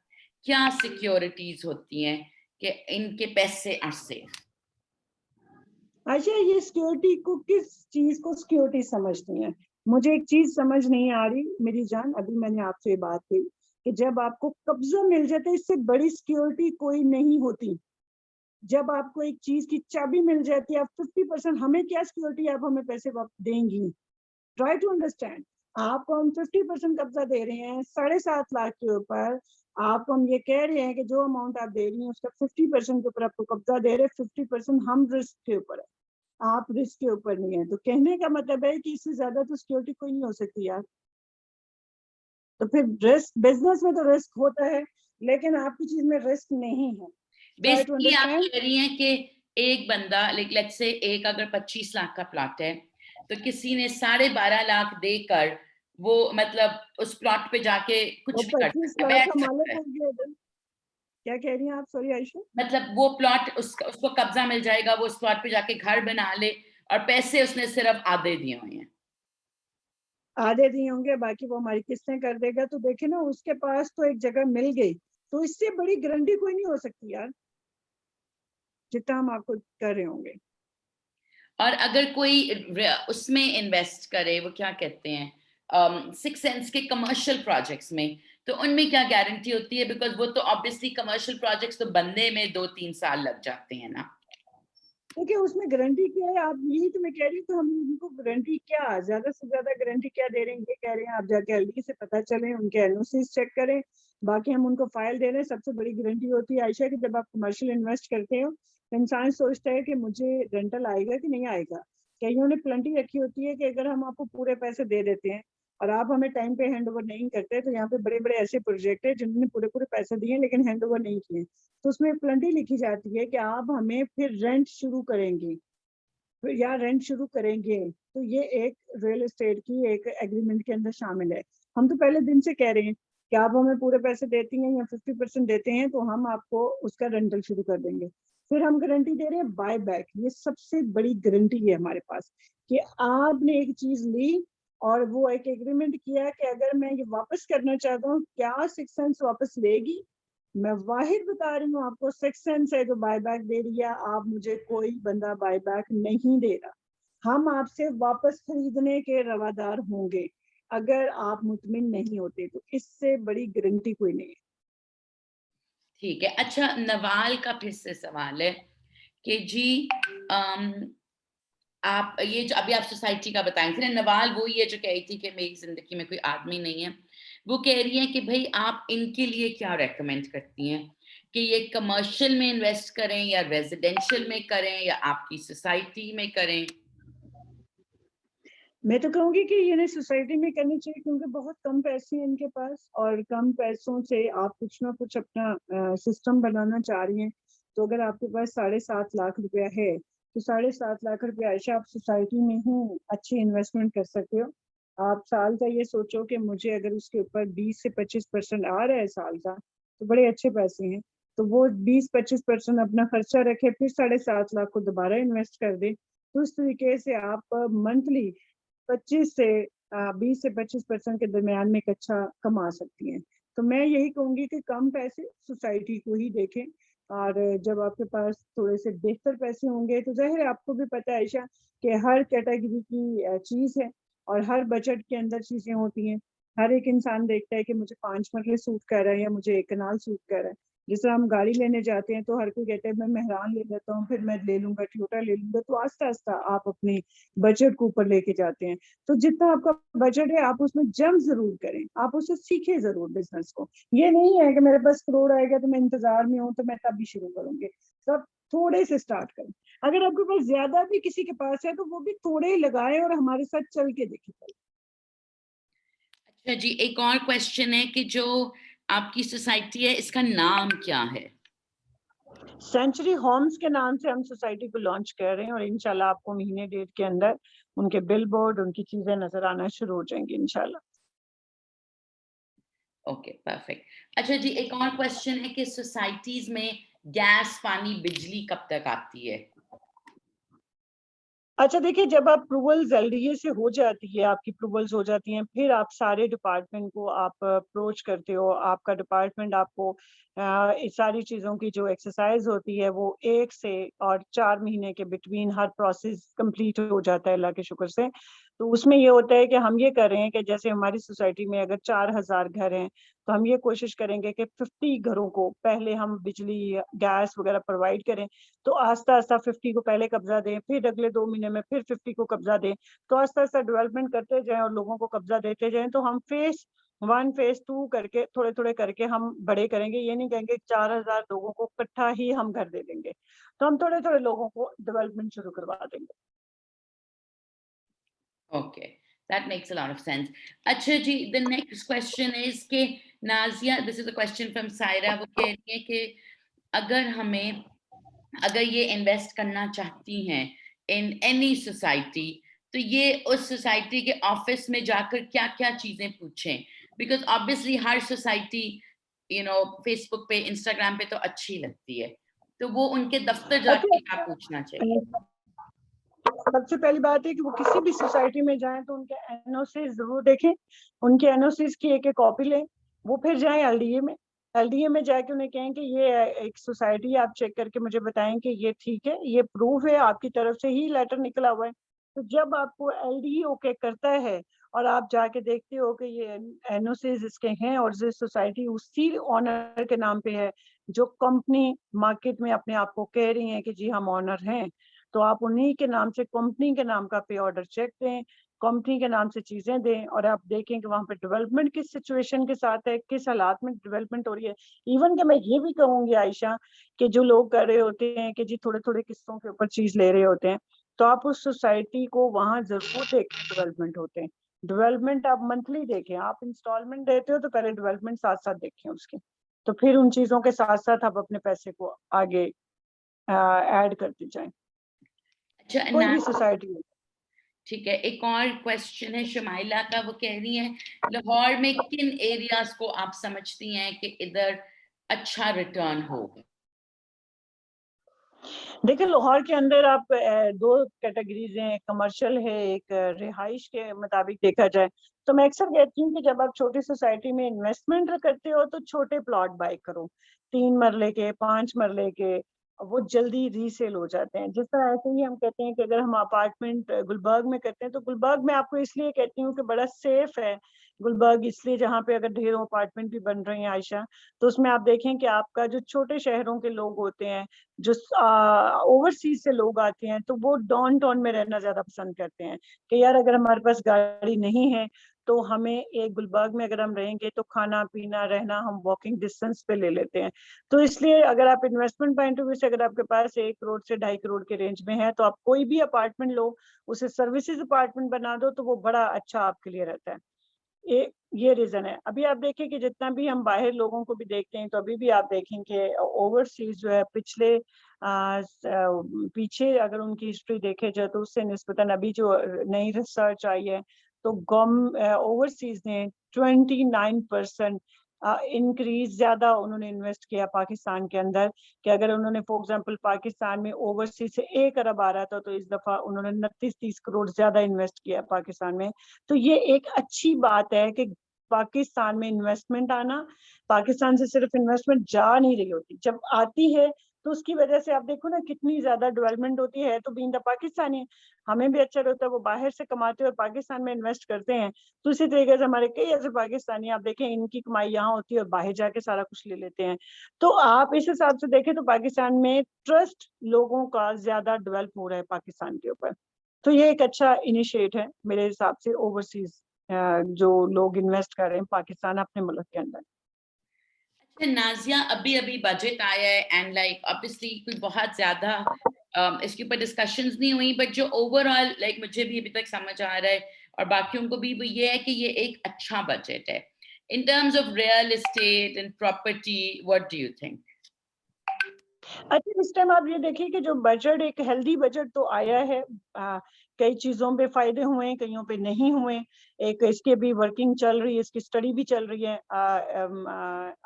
क्या सिक्योरिटीज होती हैं कि इनके पैसे आर सेफ? अच्छा, ये सिक्योरिटी को किस चीज को सिक्योरिटी समझती हैं? मुझे एक चीज समझ नहीं आ रही मेरी जान, अभी मैंने आपसे ये बात कही कि जब आपको कब्जा मिल जाता है, इससे बड़ी सिक्योरिटी कोई नहीं होती। जब आपको एक चीज की चाबी मिल जाती है, आप 50%, हमें क्या सिक्योरिटी, आप हमें पैसे वापस देंगी? Try to understand. आपको हम 50% कब्जा दे रहे हैं 7.5 लाख के ऊपर। आपको हम ये कह रहे हैं कि जो अमाउंट आप दे रही हैं उसका 50% के ऊपर आपको कब्जा दे रहे हैं, 50% हम रिस्क के ऊपर है, आप रिस्क के ऊपर नहीं है। तो कहने का मतलब है कि इससे ज्यादा तो सिक्योरिटी कोई नहीं हो सकती यार। तो फिर रिस्क, बिजनेस में तो रिस्क होता है, लेकिन आपकी चीज में रिस्क नहीं है। ट्राई टू बेसिकली आप अंडरस्टैंड। कह रही हैं कि एक बंदा, लेट्स से एक अगर 25 लाख का प्लॉट है, तो किसी ने 12.5 लाख देकर वो मतलब उस प्लॉट पे जाके वो कुछ भी कर 25 सकता है, लाख बैठ का सकता मालिक है। हो गया तो क्या कह रही हैं आप? सॉरी आयशा। मतलब वो प्लॉट उसको कब्जा मिल जाएगा, वो उस प्लॉट पे जाके घर बना ले, और पैसे उसने सिर्फ आधे दिए हुए हैं। आधे दिए होंगे, बाकी वो हमारी किस्तें कर देगा। तो देखे ना, उसके पास तो एक जगह मिल गई, तो इससे बड़ी गारंटी कोई नहीं हो सकती यार, जितना हम आपको कर रहे होंगे। और अगर कोई उसमें इन्वेस्ट करे, वो क्या कहते हैं, सिक्स सेंस के कमर्शियल प्रोजेक्ट्स में, तो उनमें क्या गारंटी होती है? बिकॉज वो तो ऑब्वियसली कमर्शियल प्रोजेक्ट्स तो बनने में 2-3 साल लग जाते हैं ना। देखिए उसमें गारंटी क्या है, आप यही तो मैं कह रही हूँ। तो हम उनको गारंटी क्या, ज्यादा से ज्यादा गारंटी क्या दे रहे हैं? ये कह रहे हैं आप जाके एलडी से पता चलें, उनके एनओसी चेक करें, बाकी हम उनको फाइल दे रहे हैं। सबसे बड़ी गारंटी होती है आयशा कि जब आप कमर्शियल इन्वेस्ट करते हो तो इंसान सोचता है कि मुझे रेंटल आएगा कि नहीं आएगा। कईयों ने प्लेंटी रखी होती है कि अगर हम आपको पूरे पैसे दे देते हैं और आप हमें टाइम पे हैंड ओवर नहीं करते, तो यहाँ पे बड़े बड़े ऐसे प्रोजेक्ट है जिन्होंने पूरे पूरे पैसे दिए लेकिन हैंड ओवर नहीं किए, तो उसमें प्लेंटी लिखी जाती है कि आप हमें फिर रेंट शुरू करेंगे, या रेंट शुरू करेंगे। तो ये एक रियल एस्टेट की एक एग्रीमेंट के अंदर शामिल है। हम तो पहले दिन से कह रहे हैं कि आप हमें पूरे पैसे देती हैं या 50% देते हैं तो हम आपको उसका रेंटल शुरू कर देंगे। फिर हम गारंटी दे रहे हैं बाय बैक, ये सबसे बड़ी गारंटी है हमारे पास कि आपने एक चीज ली और वो एक एग्रीमेंट किया कि अगर मैं ये वापस करना चाहता हूँ, क्या सिक्स सेंस वापस लेगी? मैं वाहिद बता रही हूँ आपको, सेक्शन से जो बायबैक दे रही है, आप मुझे कोई बंदा बायबैक नहीं दे रहा। हम आपसे वापस खरीदने के रवादार होंगे अगर आप मुतमिन नहीं होते, तो इससे बड़ी गारंटी कोई नहीं है। ठीक है। अच्छा, नवाल का फिर से सवाल है कि जी, अम, आप ये जो अभी आप सोसाइटी का बताएंगे थे ना, नवाल वो ही है जो कह रही थी कि मेरी जिंदगी में कोई आदमी नहीं है। वो कह रही है कि भाई आप इनके लिए क्या रेकमेंड करती हैं, कि ये कमर्शियल में इन्वेस्ट करें या रेजिडेंशियल में करें या आपकी सोसाइटी में करें? मैं तो कहूंगी कि ये सोसाइटी में करनी चाहिए, क्योंकि बहुत कम पैसे हैं इनके पास और कम पैसों से आप कुछ ना कुछ अपना सिस्टम बनाना चाह रही हैं। तो अगर आपके पास 7.5 लाख रुपया है तो 7.5 लाख रुपया आयशा आप सोसाइटी में ही अच्छी इन्वेस्टमेंट कर सकते हो। आप साल का ये सोचो कि मुझे अगर उसके ऊपर 20 से 25% आ रहा है साल का, तो बड़े अच्छे पैसे हैं। तो वो 20-25% अपना खर्चा रखे, फिर 7.5 लाख को दोबारा इन्वेस्ट कर दे। तो इस तरीके से आप मंथली 20 से 25% के दरमियान में एक अच्छा कमा सकती हैं। तो मैं यही कहूंगी कि कम पैसे सोसाइटी को ही देखें, और जब आपके पास थोड़े से बेहतर पैसे होंगे तो जाहिर है, आपको भी पता है आयशा कि हर कैटेगरी की चीज है और हर बजट के अंदर चीजें होती हैं। हर एक इंसान देखता है कि मुझे 5 मरले सूट कर रहा है या मुझे एक कनाल सूट कर रहा है। जिस तरह हम गाड़ी लेने जाते हैं तो हर कोई कहता है मैं मेहरान ले लेता हूँ, फिर मैं ले लूंगा, टोयोटा ले लूंगा। तो आस्ता आस्ता आप अपने बजट को ऊपर लेके जाते हैं। तो जितना आपका बजट है आप उसमें जम जरूर करें, आप उसे सीखें जरूर बिजनेस को। ये नहीं है कि मेरे पास करोड़ आएगा तो मैं इंतजार में हूँ तो मैं तब भी शुरू करूंगी। सब थोड़े से स्टार्ट करें। अगर आपके पास ज्यादा भी किसी के पास है तो वो भी थोड़े ही लगाए और हमारे साथ चल के देखें। अच्छा जी, एक और क्वेश्चन है कि जो आपकी सोसाइटी है इसका नाम क्या है? सेंचुरी होम्स के नाम से हम सोसाइटी को लॉन्च कर रहे हैं और इंशाल्लाह आपको महीने डेढ़ के अंदर उनके बिल बोर्ड, उनकी चीजें नजर आना शुरू हो जाएंगी इंशाल्लाह। Okay, perfect. अच्छा जी, एक और क्वेश्चन है कि सोसाइटीज में गैस, पानी, बिजली कब तक आती है? अच्छा देखिए, जब आप अप्रूवल्स एलडीए से हो जाती है, आपकी अप्रूवल्स हो जाती हैं, फिर आप सारे डिपार्टमेंट को आप अप्रोच करते हो। आपका डिपार्टमेंट आपको इस सारी चीज़ों की जो एक्सरसाइज होती है वो 1 से और 4 महीने के बिटवीन हर प्रोसेस कंप्लीट हो जाता है अल्लाह के शुक्र से। तो उसमें ये होता है कि हम ये कर रहे हैं कि जैसे हमारी सोसाइटी में अगर 4,000 घर हैं, तो हम ये कोशिश करेंगे कि 50 घरों को पहले हम बिजली गैस वगैरह प्रोवाइड करें। तो आस्ता आस्ता 50 को पहले कब्जा दें, फिर अगले 2 महीने में फिर 50 को कब्जा दें। तो आस्ता आस्ता डेवलपमेंट करते जाएं और लोगों को कब्जा देते जाएं। तो हम फेज 1 फेज 2 करके थोड़े थोड़े करके हम बड़े करेंगे। ये नहीं कहेंगे 4,000 लोगों को इकट्ठा ही हम घर दे देंगे। तो हम थोड़े थोड़े लोगों को डेवलपमेंट शुरू करवा देंगे। Okay, that makes a lot of sense. अच्छा जी, the next question is कि Nazia, this is a question from Saira, वो कह रही है कि अगर ये इन्वेस्ट करना चाहती हैं in any society, तो ये उस सोसाइटी के ऑफिस में जाकर क्या क्या चीजें पूछें? Because obviously her society Facebook पे, इंस्टाग्राम पे तो अच्छी लगती है, तो वो उनके दफ्तर जाके क्या पूछना चाहिए? सबसे पहली बात है कि वो किसी भी सोसाइटी में जाएं तो उनके एनओसी जरूर देखें। उनके एनओसी की एक कॉपी लें। वो फिर जाएं एलडीए में। एलडीए में जाके उन्हें कहें कि ये एक सोसाइटी, आप चेक करके मुझे बताएं कि ये ठीक है, ये प्रूफ है, आपकी तरफ से ही लेटर निकला हुआ है। तो जब आपको एलडीए ओके करता है और आप जाके देखते हो कि ये एनओसी इसके हैं और ये सोसाइटी उसी ऑनर के नाम पे है जो कंपनी मार्केट में अपने आप को कह रही है कि जी हम ऑनर हैं, तो आप उन्हीं के नाम से कंपनी के नाम का पे ऑर्डर चेक दें, कंपनी के नाम से चीजें दें और आप देखें कि वहां पे डेवलपमेंट किस सिचुएशन के साथ है, किस हालात में डेवलपमेंट हो रही है। इवन कि मैं ये भी कहूंगी आयशा कि जो लोग कर रहे होते हैं कि जी थोड़े थोड़े किस्तों के ऊपर चीज ले रहे होते हैं, तो आप उस सोसाइटी को वहां जरूर देखें डेवलपमेंट होते हैं। डेवलपमेंट आप मंथली देखें, आप इंस्टॉलमेंट देते हो तो पहले डेवलपमेंट साथ साथ देखें उसके, तो फिर उन चीजों के साथ साथ आप अपने पैसे को आगे ऐड करते जाएं, अच्छा, कोई भी सोसाइटी। ठीक है, एक और क्वेश्चन है शमाइला का, वो कह रही हैं लाहौर में किन एरियाज को आप समझती हैं कि इधर अच्छा रिटर्न होगा? देखिए लाहौर के अंदर आप दो कैटेगरीज हैं, कमर्शियल है, एक रिहाइश के मुताबिक देखा जाए तो मैं अक्सर कहती हूँ कि जब आप छोटी सोसाइटी में इन्वेस्टमेंट करते हो तो छोटे प्लॉट बाय करो, 3 मरले के, 5 मरले के, वो जल्दी रीसेल हो जाते हैं। जिस तरह ऐसे ही हम कहते हैं कि अगर हम अपार्टमेंट गुलबर्ग में करते हैं तो गुलबर्ग में आपको इसलिए कहती हूँ कि बड़ा सेफ है गुलबर्ग, इसलिए जहाँ पे अगर ढेरों अपार्टमेंट भी बन रहे हैं आयशा, तो उसमें आप देखें कि आपका जो छोटे शहरों के लोग होते हैं, जो ओवरसीज से लोग आते हैं, तो वो डाउन टाउन में रहना ज्यादा पसंद करते हैं कि यार अगर हमारे पास गाड़ी नहीं है तो हमें एक गुलबर्ग में अगर हम रहेंगे तो खाना पीना रहना हम वॉकिंग डिस्टेंस पे ले लेते हैं। तो इसलिए अगर आप इन्वेस्टमेंट पॉइंट ऑफ व्यू से अगर आपके पास 1 करोड़ से 2.5 करोड़ के रेंज में है तो आप कोई भी अपार्टमेंट लो, उसे सर्विसेज अपार्टमेंट बना दो तो वो बड़ा अच्छा आपके लिए रहता है। ये रीजन है। अभी आप देखिए कि जितना भी हम बाहर लोगों को भी देखते हैं तो अभी भी आप देखेंगे ओवरसीज जो है पिछले पीछे अगर उनकी हिस्ट्री देखे जाए तो उससे निस्बतन अभी जो नई रिसर्च आई है तो ओवरसीज ने 29% इंक्रीज ज्यादा उन्होंने इन्वेस्ट किया पाकिस्तान के अंदर, कि अगर उन्होंने फॉर एग्जांपल पाकिस्तान में ओवरसीज से 1 अरब आ रहा था तो इस दफा उन्होंने 29-30 करोड़ ज्यादा इन्वेस्ट किया पाकिस्तान में। तो ये एक अच्छी बात है कि पाकिस्तान में इन्वेस्टमेंट आना, पाकिस्तान से सिर्फ इन्वेस्टमेंट जा नहीं रही होती, जब आती है तो उसकी वजह से आप देखो ना कितनी ज्यादा डेवलपमेंट होती है। तो बीइंग द पाकिस्तानी हमें भी अच्छा लगता है, वो बाहर से कमाते हुए पाकिस्तान में इन्वेस्ट करते हैं। तो इसी तरीके से हमारे कई ऐसे पाकिस्तानी आप देखें इनकी कमाई यहाँ होती है और बाहर जाके सारा कुछ ले लेते हैं। तो आप इस हिसाब से देखें तो पाकिस्तान में ट्रस्ट लोगों का ज्यादा डेवलप हो रहा है पाकिस्तान के ऊपर। तो ये एक अच्छा इनिशिएट है मेरे हिसाब से ओवरसीज जो लोग इन्वेस्ट कर रहे हैं पाकिस्तान अपने मुल्क के अंदर। अच्छा नाजिया, अभी अभी बजट आया है एंड लाइक ऑब्वियसली कोई बहुत ज्यादा इसके ऊपर डिस्कशंस नहीं हुई, बट जो ओवरऑल लाइक मुझे भी अभी तक समझ आ रहा है और बाकियों को भी, वो ये है कि ये एक अच्छा बजट है in terms of real estate and property. What do you think? अच्छा इस टाइम आप ये देखिए कि जो बजट एक हेल्दी बजट तो आया है, कई चीजों पे फायदे हुए हैं, कईयों पे नहीं हुए। एक इसके भी वर्किंग चल रही है, इसकी स्टडी भी चल रही है।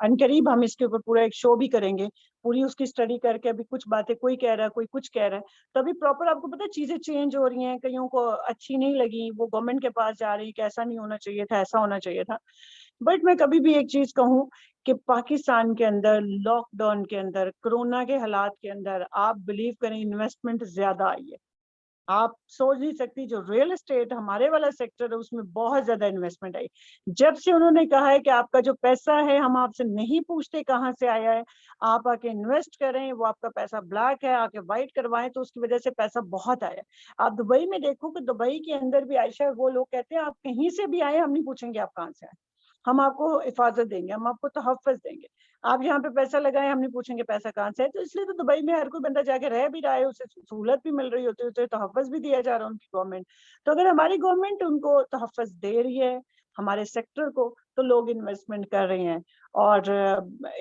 अनकरीब हम इसके ऊपर पूरा एक शो भी करेंगे, पूरी उसकी स्टडी करके। अभी कुछ बातें कोई कह रहा है, कोई कुछ कह रहा है, तो अभी प्रॉपर आपको पता है चीजें चेंज हो रही हैं, कईयों को अच्छी नहीं लगी, वो गवर्नमेंट के पास जा रही है कि ऐसा नहीं होना चाहिए था, ऐसा होना चाहिए था। बट मैं कभी भी एक चीज कहूँ कि पाकिस्तान के अंदर लॉकडाउन के अंदर कोरोना के हालात के अंदर आप बिलीव करें इन्वेस्टमेंट ज्यादा आई है। आप सोच नहीं सकती, जो रियल एस्टेट हमारे वाला सेक्टर है उसमें बहुत ज्यादा इन्वेस्टमेंट आई। जब से उन्होंने कहा है कि आपका जो पैसा है हम आपसे नहीं पूछते कहाँ से आया है, आप आके इन्वेस्ट करें, वो आपका पैसा ब्लैक है आके व्हाइट करवाएं, तो उसकी वजह से पैसा बहुत आया। आप दुबई में देखो कि दुबई के अंदर भी आयशा वो लोग कहते हैं आप कहीं से भी आए हम नहीं पूछेंगे आप कहाँ से आए, हम आपको हिफाजत देंगे, हम आपको तहफ़्फ़ुज़ देंगे। आप यहाँ पे पैसा लगाएँ, हम नहीं पूछेंगे पैसा कहाँ से है। तो इसलिए तो दुबई में हर कोई बंदा जाके रह भी रहा है, उसे सहूलत भी मिल रही होती है, उसे तहफ़्फ़ुज़ भी दिया जा रहा है उनकी गवर्नमेंट। तो अगर हमारी गवर्नमेंट उनको तहफ़्फ़ुज़ दे रही है, हमारे सेक्टर को, तो लोग इन्वेस्टमेंट कर रहे हैं। और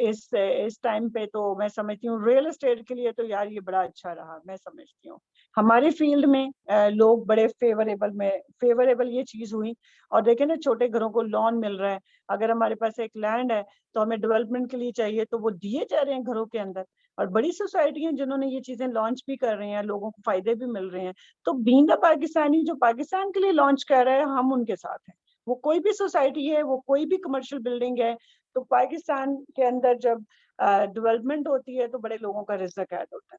इस टाइम पे तो मैं समझती हूँ रियल एस्टेट के लिए तो यार ये बड़ा अच्छा रहा, मैं समझती हूँ। हमारी फ़ील्ड में लोग बड़े फ़ेवरेबल ये चीज़ हुई। और देखिए ना छोटे घरों को लोन मिल रहा है। अगर हमारे पास एक लैंड है तो हमें डेवलपमेंट के लिए चाहिए तो वो दिए जा रहे हैं घरों के अंदर। और बड़ी सोसाइटी हैं जिन्होंने ये चीजें लॉन्च भी कर रही हैं, लोगों को फायदे भी मिल रहे हैं। तो बीइंग अ पाकिस्तानी जो पाकिस्तान के लिए लॉन्च कर रहा है हम उनके साथ हैं। वो कोई भी सोसाइटी है, वो कोई भी कमर्शियल बिल्डिंग है, तो पाकिस्तान के अंदर जब डेवलपमेंट होती है तो बड़े लोगों का रिज़्क ऐड होता है।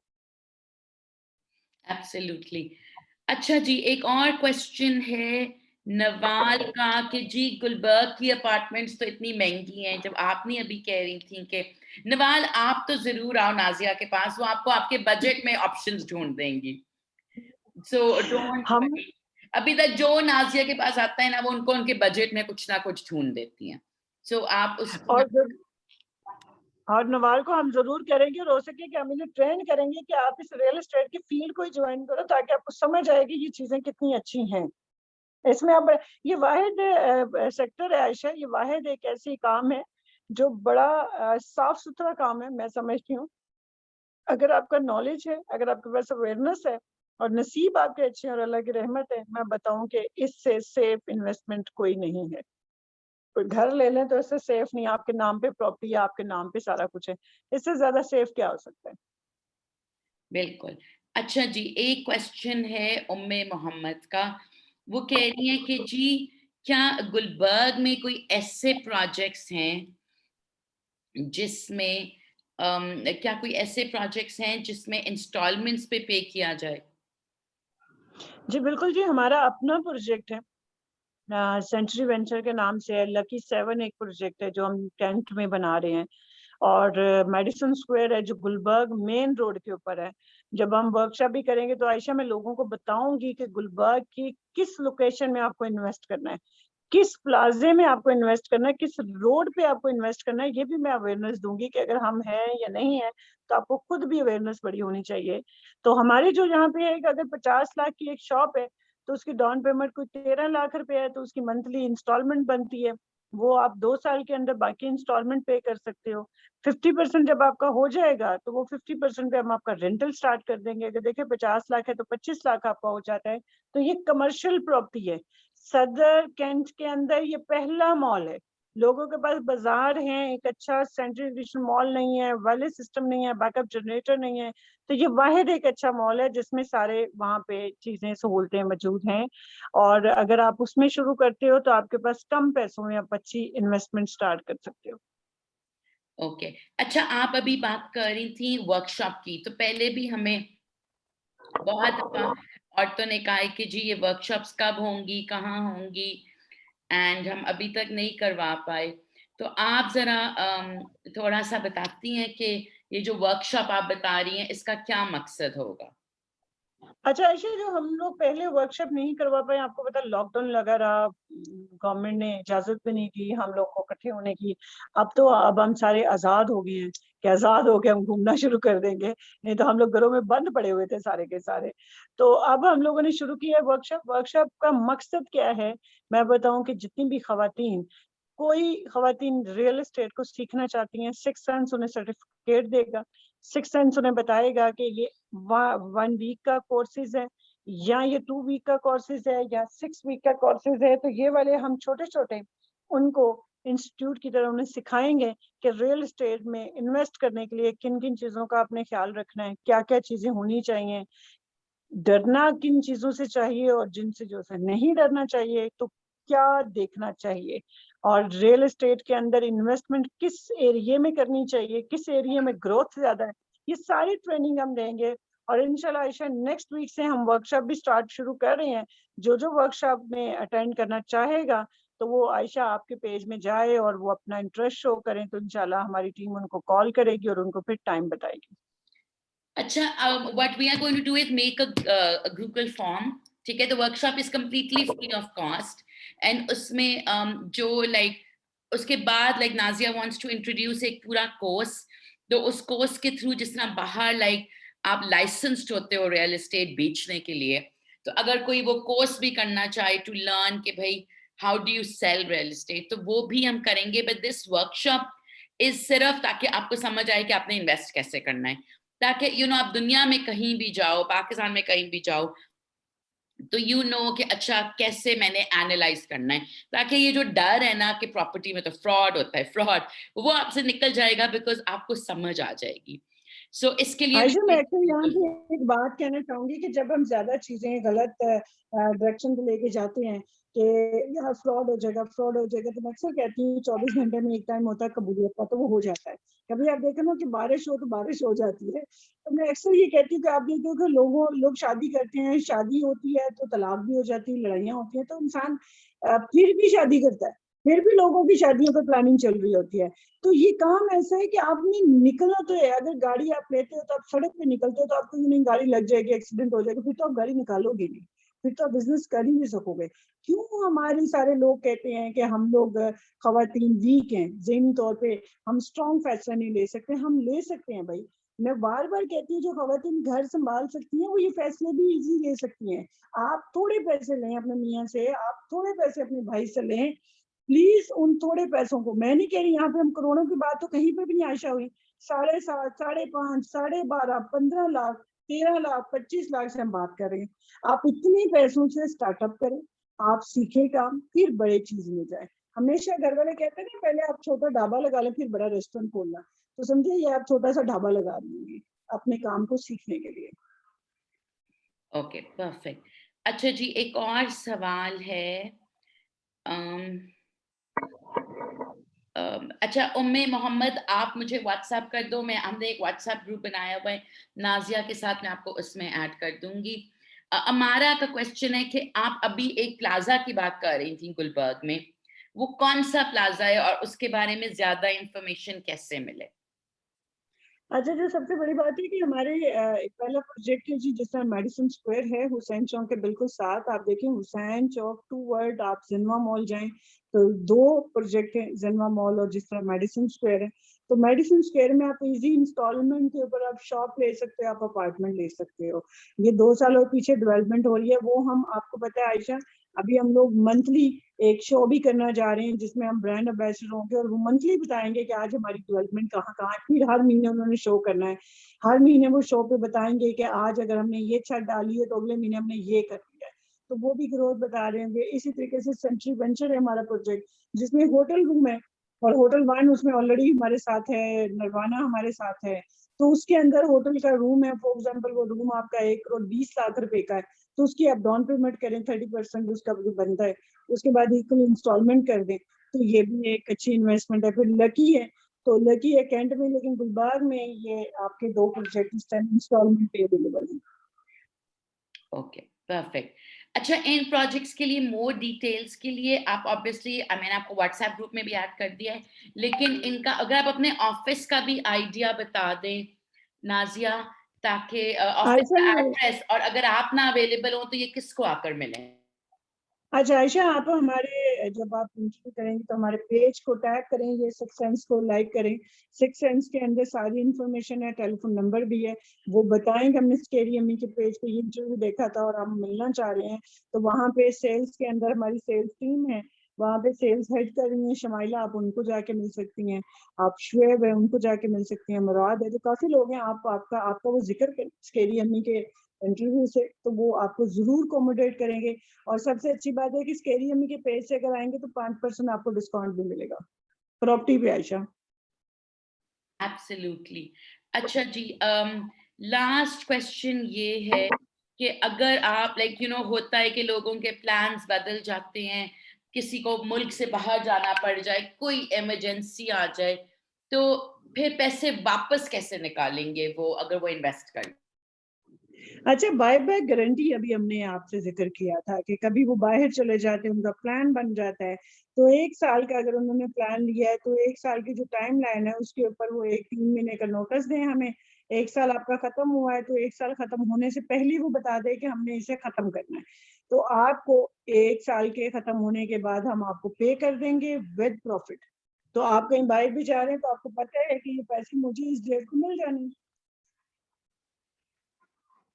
एब्सोल्युटली। अच्छा जी, एक और क्वेश्चन है नवाल का कि जी गुलबर्ग की अपार्टमेंट्स तो इतनी महँगी हैं, जब आप नहीं अभी कह रही थी कि नवाल आप तो ज़रूर आओ नाज़िया के पास, वो आपको आपके बजट में ऑप्शंस ढूँढ देंगी। सो डोंट हम वरी। अभी तक जो नाज़िया के पास आता है ना, वो उनको उनके बजट में कुछ ना कुछ ढूँढ देती हैं। सो आप उसको और जब और नवाल को हम ज़रूर करेंगे और हो सके कि हम इन्हें ट्रेन करेंगे कि आप इस रियल एस्टेट की फ़ील्ड को ही जॉइन करो ताकि आपको समझ आए कि ये चीज़ें कितनी अच्छी हैं। इसमें अब ये वाहिद सेक्टर है आयशा, ये वाहिद एक ऐसी काम है जो बड़ा साफ-सुथरा काम है, मैं समझती हूँ। अगर आपका नॉलेज है, अगर आपके पास अवेयरनेस है और नसीब आपके अच्छे हैं और अल्लाह की रहमत है, मैं बताऊँ कि इससे सेफ इन्वेस्टमेंट कोई नहीं है। कोई घर ले लें तो इससे सेफ नहीं, आपके नाम पे प्रॉपर्टी है, आपके नाम पे सारा कुछ है। इससे ज़्यादा सेफ क्या हो सकता है? बिल्कुल। अच्छा जी, एक क्वेश्चन है उम्मे मोहम्मद का। वो कह रही हैं कि जी, क्या गुलबर्ग में कोई ऐसे प्रोजेक्ट्स हैं जिसमें क्या कोई ऐसे प्रोजेक्ट्स हैं जिसमें इंस्टॉलमेंट्स पे पे किया जाए? जी, बिल्कुल जी, हमारा अपना प्रोजेक्ट है। सेंचुरी वेंचर के नाम से है, लकी 7 एक प्रोजेक्ट है जो हम कैंट में बना रहे हैं। और मेडिसन स्क्वायर है जो गुलबर्ग मेन रोड के ऊपर है। जब हम वर्कशॉप भी करेंगे तो आयशा मैं लोगों को बताऊंगी कि गुलबर्ग की किस लोकेशन में आपको इन्वेस्ट करना है, किस प्लाज़े में आपको इन्वेस्ट करना है, किस रोड पे आपको इन्वेस्ट करना है, ये भी मैं अवेयरनेस दूँगी कि अगर हम हैं या नहीं हैं, तो आपको खुद भी अवेयरनेस बड़ी होनी चाहिए। तो हमारी जो यहाँ पे है कि अगर 50 लाख की एक शॉप है, तो उसकी डाउन पेमेंट कोई 13 लाख रुपए है, तो उसकी मंथली इंस्टॉलमेंट बनती है। वो आप 2 साल के अंदर बाकी इंस्टॉलमेंट पे कर सकते हो। 50% जब आपका हो जाएगा, तो वो 50% पे हम आपका रेंटल स्टार्ट कर देंगे। अगर देखिए 50 लाख है, तो 25 लाख आपका हो जाता है। तो ये कमर्शियल प्रॉपर्टी है। सदर कैंट के अंदर ये पहला मॉल है। लोगों के पास बाजार है, एक अच्छा सेंट्रल एडिशन मॉल नहीं है, वायरलेस सिस्टम नहीं है, बैकअप जनरेटर नहीं है। तो ये वाहिद एक अच्छा मॉल है जिसमें सारे वहाँ पे चीजें सहूलतें मौजूद हैं। और अगर आप उसमें शुरू करते हो तो आपके पास कम पैसों में आप अच्छी इन्वेस्टमेंट स्टार्ट कर सकते हो। ओके। अच्छा, आप अभी बात कर रही थी वर्कशॉप की, तो पहले भी हमें बहुत दफ़ा औरतों ने कहा है कि जी ये वर्कशॉप्स कब होंगी, कहाँ होंगी? एंड हम अभी तक नहीं करवा पाए। तो आप ज़रा थोड़ा-सा बताती हैं कि ये जो वर्कशॉप आप बता रही हैं, इसका क्या मकसद होगा? अच्छा ऐसे जो हम लोग पहले वर्कशॉप नहीं करवा पाए, आपको पता है लॉकडाउन लगा रहा, गवर्नमेंट ने इजाज़त भी नहीं दी हम लोग को इकट्ठे होने की। अब हम सारे आज़ाद हो गए हैं कि आज़ाद हो के हम घूमना शुरू कर देंगे, नहीं तो हम लोग घरों में बंद पड़े हुए थे सारे के सारे। तो अब हम लोगों ने शुरू किया है वर्कशॉप। वर्कशॉप का मकसद क्या है? मैं बताऊँ कि जितनी भी ख़वातीन कोई ख़वातीन रियल एस्टेट को सीखना चाहती हैं, सिक्स सेंस उन्हें सर्टिफ़िकेट देगा। सिक्स सेंस उन्हें बताएगा कि ये 1 वीक का कोर्सेज़ है या ये 2 वीक का कोर्सेज़ है या 6 वीक का कोर्सेज़ है। तो ये वाले हम छोटे-छोटे उनको इंस्टीट्यूट की तरह उन्हें सिखाएँगे कि रियल एस्टेट में इन्वेस्ट करने के लिए किन-किन चीज़ों का आपने ख़्याल रखना है, क्या-क्या चीज़ें होनी चाहिए। डरना किन चीज़ों से चाहिए और जिन चीज़ों से नहीं डरना चाहिए, तो क्या देखना चाहिए? और रियल एस्टेट के अंदर इन्वेस्टमेंट किस एरिये में करनी चाहिए, किस एरिये में ग्रोथ ज़्यादा है, ये सारी ट्रेनिंग हम देंगे। और इंशाल्लाह आयशा नेक्स्ट वीक से हम वर्कशॉप भी स्टार्ट शुरू कर रहे हैं। जो जो वर्कशॉप में अटेंड करना चाहेगा तो वो आयशा आपके पेज में जाए और वो अपना इंटरेस्ट शो करें, तो इंशाल्लाह हमारी टीम उनको कॉल करेगी और उनको फिर टाइम बताएगी। अच्छा, what we are going to do is make a Google form. ठीक है, the workshop is completely free of cost and उसमें जो like उसके बाद like Nazia wants to introduce एक पूरा कोर्स, तो उस कोर्स के थ्रू जिस तरह बाहर like आप लाइसेंस्ड होते हो रियल एस्टेट बेचने के लिए, तो अगर कोई वो कोर्स भी करना चाहे टू लर्न कि भाई how do you sell real estate, तो वो भी हम करेंगे। बट दिस वर्कशॉप इज सिर्फ ताकि आपको समझ आए कि आपने इन्वेस्ट कैसे करना है, ताकि आप दुनिया में कहीं भी जाओ, पाकिस्तान में कहीं भी जाओ, तो कि अच्छा कैसे मैंने एनालाइज करना है, ताकि ये जो डर है ना कि प्रॉपर्टी में तो फ्रॉड होता है, फ्रॉड, वो आपसे निकल जाएगा बिकॉज आपको समझ आ जाएगी। सो इसके लिए आयशा मैं एक्चुअली यहाँ भी पे एक बात कहना चाहूंगी कि जब हम ज्यादा चीजें गलत डायरेक्शन पे लेके जाते हैं कि यार फ्रॉड हो जाएगा, तो मैं अक्सर कहती हूँ 24 घंटे में एक टाइम होता है कबूलियत का, तो वो हो जाता है। कभी आप देखे ना कि बारिश हो तो बारिश हो जाती है, तो मैं अक्सर ये कहती हूँ कि आप देखो कि लोग शादी करते हैं, शादी होती है तो तलाक भी हो जाती है, लड़ाइयाँ होती है, तो इंसान फिर भी शादी करता है, फिर भी लोगों की शादियों पर प्लानिंग चल रही होती है। तो ये काम ऐसा है कि आपने निकलना तो है। अगर गाड़ी आप लेते हो तो आप सड़क पे निकलते हो तो आपको नहीं गाड़ी लग जाएगी, एक्सीडेंट हो जाएगा, फिर तो आप गाड़ी निकालोगे नहीं, फिर तो आप बिजनेस कर ही नहीं सकोगे। क्यों हमारे सारे लोग कहते हैं कि हम लोग खवातीन वीक हैं ज़हनी तौर पे, हम स्ट्रॉन्ग फैसला नहीं ले सकते? हम ले सकते हैं भाई। मैं बार बार कहती हूँ जो खवातीन घर संभाल सकती हैं वो ये फैसले भी इजी ले सकती हैं। आप थोड़े पैसे लें अपने मियाँ से, आप थोड़े पैसे अपने भाई से लें, प्लीज उन थोड़े पैसों को, मैं नहीं कह रही यहाँ पे हम करोड़ों की बात तो कहीं पे भी नहीं आशा हुई, 7.5, 5.5, 12.5, 15 लाख, 13 लाख, 25 लाख से हम बात कर रहे हैं। आप इतने पैसों से स्टार्टअप करें, आप सीखे काम, फिर बड़े चीज में जाए। हमेशा घर वाले कहते हैं पहले आप छोटा ढाबा लगा लें फिर बड़ा रेस्टोरेंट खोलना, तो समझिए ये आप छोटा सा ढाबा लगा रही अपने काम को सीखने के लिए। Okay, perfect. अच्छा जी, एक और सवाल है। अम, अच्छा, उम्मे मोहम्मद, आप मुझे व्हाट्सएप कर दो, मैं हमने एक व्हाट्सएप ग्रुप बनाया हुआ है नाजिया के साथ, मैं आपको उसमें ऐड कर दूंगी। अमारा का क्वेश्चन है कि आप अभी एक प्लाजा की बात कर रही थी गुलबर्ग में, वो कौन सा प्लाजा है और उसके बारे में ज्यादा इंफॉर्मेशन कैसे मिले? अच्छा, जो सबसे बड़ी बात है कि हमारे एक पहला प्रोजेक्ट है जी, जिस तरह मेडिसिन स्क्वायर है हुसैन चौक के बिल्कुल साथ, आप देखें हुसैन चौक टू वर्ड आप जिनवा मॉल जाएं तो 2 प्रोजेक्ट है, जिनवा मॉल और जिस तरह मेडिसिन स्क्वायर है। तो मेडिसिन स्क्वायर में आप इजी इंस्टॉलमेंट के ऊपर आप शॉप ले सकते हो, आप अपार्टमेंट ले सकते हो। ये 2 साल और पीछे डेवलपमेंट हो रही है, वो हम आपको पता है आयशा, अभी हम लोग मंथली एक शो भी करना जा रहे हैं जिसमें हम ब्रांड एम्बेसडर होंगे और वो मंथली बताएंगे कि आज हमारी डेवलपमेंट कहाँ कहाँ है। फिर हर महीने उन्होंने शो करना है, हर महीने वो शो पे बताएंगे कि आज अगर हमने ये छत डाली है तो अगले महीने हमने ये कर लिया है। तो वो भी ग्रोथ बता रहे होंगे। इसी तरीके से सेंचुरी वेंचर है हमारा प्रोजेक्ट, जिसमें होटल रूम है और होटल वन उसमें ऑलरेडी हमारे साथ है, नरवाना हमारे साथ है। तो उसके अंदर होटल का रूम है, फॉर एग्जाम्पल वो रूम आपका 1 करोड़ 20 लाख रुपए का है, तो उसकी आप डाउन पेमेंट करें 30% उसका जो बनता है, उसके बाद इक्वल इंस्टॉलमेंट कर दें, तो ये भी एक अच्छी इन्वेस्टमेंट है। फिर लकी है, तो लकी है कैंट में, लेकिन गुलबाग में ये आपके 2 प्रोजेक्ट इस टाइम इंस्टॉलमेंट पे अवेलेबल है। Okay, perfect. अच्छा, इन प्रोजेक्ट्स के लिए मोर डिटेल्स के लिए आप ऑब्वियसली मैंने आपको व्हाट्सएप ग्रुप में भी ऐड कर दिया है, लेकिन इनका अगर आप अपने ऑफिस का भी आइडिया बता दें नाजिया, ताकि ऑफिस आयशा का एड्रेस, और अगर आप ना अवेलेबल हो तो ये किसको आकर मिले? अच्छा आयशा, आप हमारे जब आप इंटरव्यू करेंगे तो हमारे पेज को टैग करें, ये सिक्स सेंस को लाइक करें। सिक्स सेंस के अंदर सारी इंफॉर्मेशन है, टेलीफोन नंबर भी है, वो बताएं कि हमने स्केरी अम्मी के पेज पे ये इंटरव्यू देखा था और हम मिलना चाह रहे हैं। तो वहाँ पे सेल्स के अंदर हमारी सेल्स टीम है, वहाँ पे सेल्स हेड कर रही है शमाइला, आप उनको जाके मिल सकती हैं। आप शुएब है, उनको जाके मिल सकती हैं। मुराद है, तो काफी लोग हैं। आप आपका आपका वो जिक्र करें स्केरी अम्मी के इंटरव्यू से, तो वो आपको जरूर कोमोडेट करेंगे। और सबसे अच्छी बात है कि स्केरी अम्मी के पेज से अगर आएंगे तो 5% आपको डिस्काउंट भी मिलेगा प्रॉपर्टी पे आयशा। एब्सोल्युटली। अच्छा जी, लास्ट क्वेश्चन ये है कि अगर आप होता है कि लोगों के प्लान्स बदल जाते हैं, किसी को मुल्क से बाहर जाना पड़ जाए, कोई इमरजेंसी आ जाए, तो फिर पैसे वापस कैसे निकालेंगे वो अगर वो इन्वेस्ट कर? अच्छा, बाय-बैक गारंटी अभी हमने आपसे ज़िक्र किया था कि कभी वो बाहर चले जाते हैं, उनका प्लान बन जाता है, तो 1 साल का अगर उन्होंने प्लान लिया है, तो 1 साल की जो टाइमलाइन है, उसके ऊपर वो 1 3 महीने का नोटिस दें हमें। 1 साल आपका खत्म हुआ है, तो 1 साल खत्म होने से पहले ही वो बता दें कि हमने इसे खत्म करना है। तो आपको 1 साल के खत्म होने के बाद हम आपको पे कर देंगे विद प्रॉफिट। तो आप कहीं बाहर भी जा रहे हैं, तो आपको पता है कि ये पैसे मुझे इस डेट को मिल जाने हैं।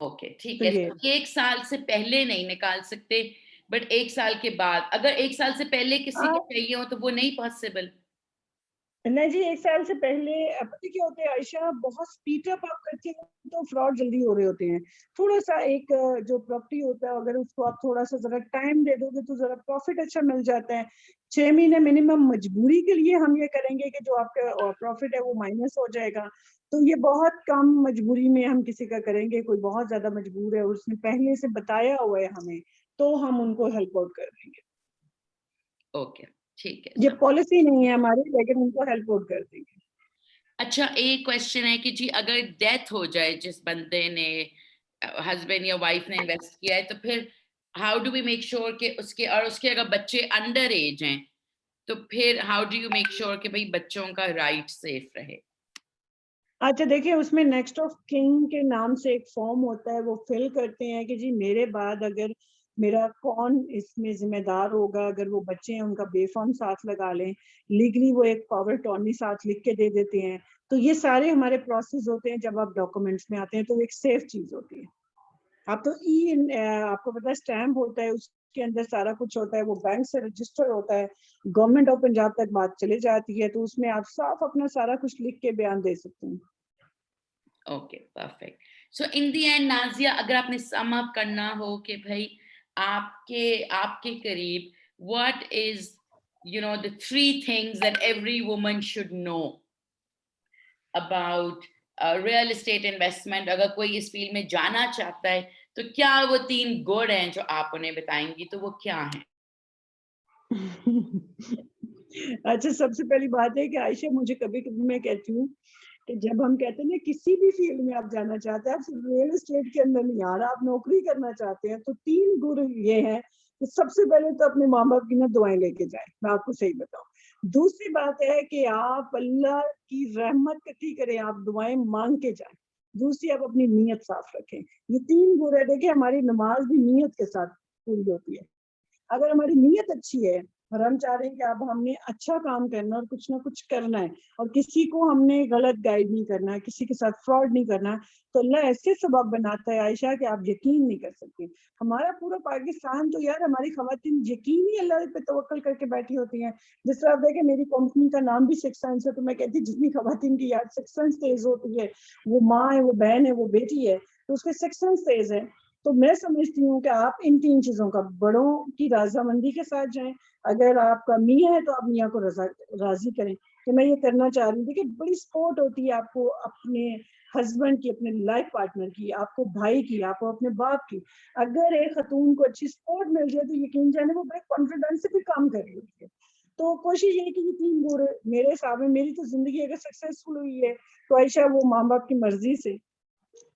ओके, ठीक तो है। ये तो 1 साल से पहले नहीं निकाल सकते, बट 1 साल के बाद अगर 1 साल से पहले किसी को आप चाहिए हो तो वो नहीं पॉसिबल? नहीं जी, 1 साल से पहले पता है क्या होता है आयशा, बहुत स्पीड अप आप करते हो तो फ्रॉड जल्दी हो रहे होते हैं। थोड़ा-सा एक जो प्रॉपर्टी होता है अगर उसको आप थोड़ा-सा ज़रा टाइम दे दोगे तो ज़रा प्रॉफिट अच्छा मिल जाता है। 6 महीने मिनिमम मजबूरी के लिए हम ये करेंगे कि जो आपका प्रॉफिट है वो माइनस हो जाएगा। तो ये बहुत कम मजबूरी में हम किसी का करेंगे, कोई बहुत ज़्यादा मजबूर है और उसने पहले से बताया हुआ है हमें, तो हम उनको हेल्प आउट कर देंगे। ओके, ठीक है, ये सब। पॉलिसी नहीं है हमारी लेकिन उनको हेल्प आउट कर देंगे। अच्छा, एक क्वेश्चन है कि जी अगर डेथ हो जाए जिस बंदे ने, हस्बैंड या वाइफ ने इन्वेस्ट किया है, तो फिर how do we make sure कि उसके अगर बच्चे अंडर एज हैं, तो फिर how do you make sure कि भाई बच्चों का राइट सेफ रहे? अच्छा देखिए, उसमें नेक्स्ट ऑफ किन के नाम से एक फॉर्म होता है, वो फिल करते हैं कि जी मेरे बाद अगर मेरा कौन इसमें ज़िम्मेदार होगा, अगर वो बच्चे हैं उनका बेफ़र्म साथ लगा लें, लीगली वो एक पावर अटॉर्नी साथ लिख के दे देते हैं। तो ये सारे हमारे प्रोसेस होते हैं जब आप डॉक्यूमेंट्स में आते हैं, तो वो एक सेफ चीज़ होती है। अब तो आपको पता है स्टैम्प होता है, उसके अंदर सारा कुछ होता है, वो बैंक से रजिस्टर होता है, गवर्नमेंट ऑफ पंजाब तक बात चली जाती है, तो उसमें आप साफ अपना सारा कुछ लिख के बयान दे सकते हैं। Okay, perfect. So in the end Nazia, अगर आपने सम अप करना हो कि भाई आपके आपके करीब what is the 3 things that every woman should know about real estate investment, अगर कोई इस फील्ड में जाना चाहता है, तो क्या वो 3 गुण हैं जो आप उन्हें बताएँगी, तो वो क्या हैं? अच्छा, सबसे पहली बात है कि आयशा मुझे कभी-कभी मैं कहती हूँ कि जब हम कहते हैं ना किसी भी फ़ील्ड में आप जाना चाहते हैं, आप सिर्फ रियल एस्टेट के अंदर नहीं आ रहा, आप नौकरी करना चाहते हैं, तो 3 गुर ये हैं कि सबसे पहले तो अपने माँ-बाप की ना दुआएँ लेके जाएँ, मैं आपको सही बताऊँ। दूसरी बात है कि आप अल्लाह की रहमत इकट्ठी करें, आप दुआएँ माँग के जाएँ। दूसरी, आप अपनी नीयत साफ रखें। ये 3 गुर है, देखिए हमारी नमाज़ भी नीयत के साथ पूरी होती है। अगर हमारी नीयत अच्छी है और हम चाह रहे हैं कि अब हमने अच्छा काम करना है और कुछ ना कुछ करना है और किसी को हमने गलत गाइड नहीं करना है, किसी के साथ फ्रॉड नहीं करना है, तो अल्लाह ऐसे सबब बनाता है आयशा कि आप यकीन नहीं कर सकती। हमारा पूरा पाकिस्तान तो यार हमारी ख़वातीन यकीन ही अल्लाह पे तवक्कल करके बैठी होती हैं। जिस तरह आप देखें मेरी कंपनी का नाम भी सिक्स सेंस है, तो मैं कहती जितनी ख़वातीन की यार सिक्स सेंस तेज़ होती है, वो माँ है, वो बहन है, वो बेटी है, तो उसके सिक्स सेंस तेज़ है। तो मैं समझती हूँ कि आप इन 3 चीज़ों का बड़ों की रज़ामंदी के साथ जाएँ। अगर आपका मियाँ है तो आप मियाँ को राज़ी करें कि मैं ये करना चाह रही हूँ। देखिए बड़ी सपोर्ट होती है आपको अपने हस्बैंड की, अपने लाइफ़ पार्टनर की, आपको भाई की, आपको अपने बाप की। अगर एक ख़तून को अच्छी सपोर्ट मिल जाए तो यकीन जानिए वो बड़े कॉन्फिडेंस से भी काम कर रही होती है। तो कोशिश ये है कि ये 3 गुण मेरे हिसाब में मेरी तो ज़िंदगी अगर सक्सेसफुल हुई है, तो आयशा वो माँ-बाप की मर्ज़ी से,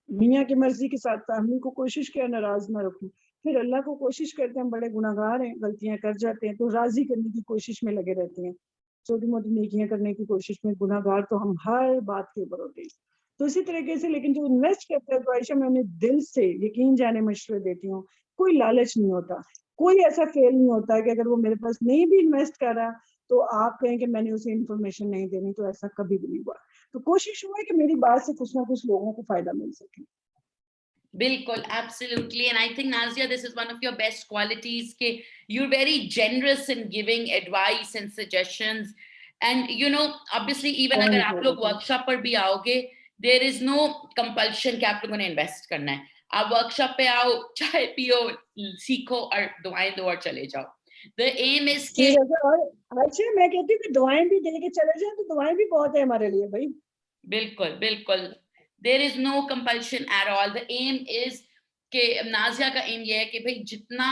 मियाँ की मर्ज़ी के साथ फैमिली को कोशिश किया नाराज़ ना रखूँ। फिर अल्लाह को कोशिश करते हैं, हम बड़े गुनहगार हैं, गलतियाँ कर जाते हैं, तो राज़ी करने की कोशिश में लगे रहते हैं। छोटी-मोटी नेकियाँ करने की कोशिश में गुनहगार तो हम हर बात के ऊपर होते हैं। तो इसी तरीके से लेकिन जो इन्वेस्ट करता है तो आयशा मैं उन्हें दिल से यकीन जाने मशवरे देती हूँ। कोई लालच नहीं होता, कोई ऐसा फ़ेल नहीं होता है कि अगर वो मेरे पास नहीं भी इन्वेस्ट कर रहा, तो आप कहें कि मैंने उसे इन्फॉर्मेशन नहीं देनी, तो ऐसा कभी भी नहीं हुआ। तो कोशिश हुआ है कि मेरी बात से कुछ ना कुछ लोगों को फ़ायदा मिल सके। Bilkul, absolutely. And I think, Nazia, this is one of your best qualities. Ke you're very generous in giving advice and suggestions. And, obviously, even अगर थैंक आप यू लोग बेटा। वर्कशॉप पर भी आओगे, there is no compulsion कि आप लोगों ने इन्वेस्ट करना है। आप वर्कशॉप पे आओ, चाय पियो, सीखो और दुआएं दो और चले जाओ। The aim is कि ठीक है सर। और अच्छा मैं कहती हूँ कि दुआएँ भी दे के चले जाएँ, तो दुआएँ भी बहुत है हमारे लिए भई। बिल्कुल, बिल्कुल। There is no compulsion at all. The aim is कि नाज़िया का एम ये है कि भई जितना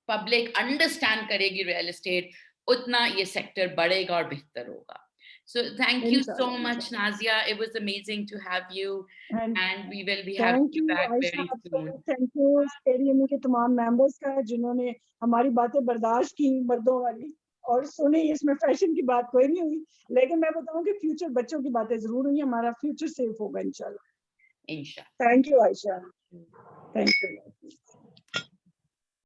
पब्लिक अंडरस्टैंड करेगी रियल एस्टेट, उतना ये सेक्टर बढ़ेगा और बेहतर होगा। So thank you so इंशाल्लाह much, इंशाल्लाह। Nazia. It was amazing to have you, and and we will be having thank you you back Ayesha, very आपका soon. थैंक यू स्टेडियम के तमाम मेंबर्स का, जिन्होंने हमारी बातें बर्दाश्त की मर्दों वाली और सुनी। इसमें फैशन की बात कोई नहीं हुई, लेकिन मैं बताऊं कि फ्यूचर बच्चों की बातें जरूर हुई। हमारा फ्यूचर सेफ होगा इंशाल्लाह। Inshallah. Thank you Ayesha, thank you.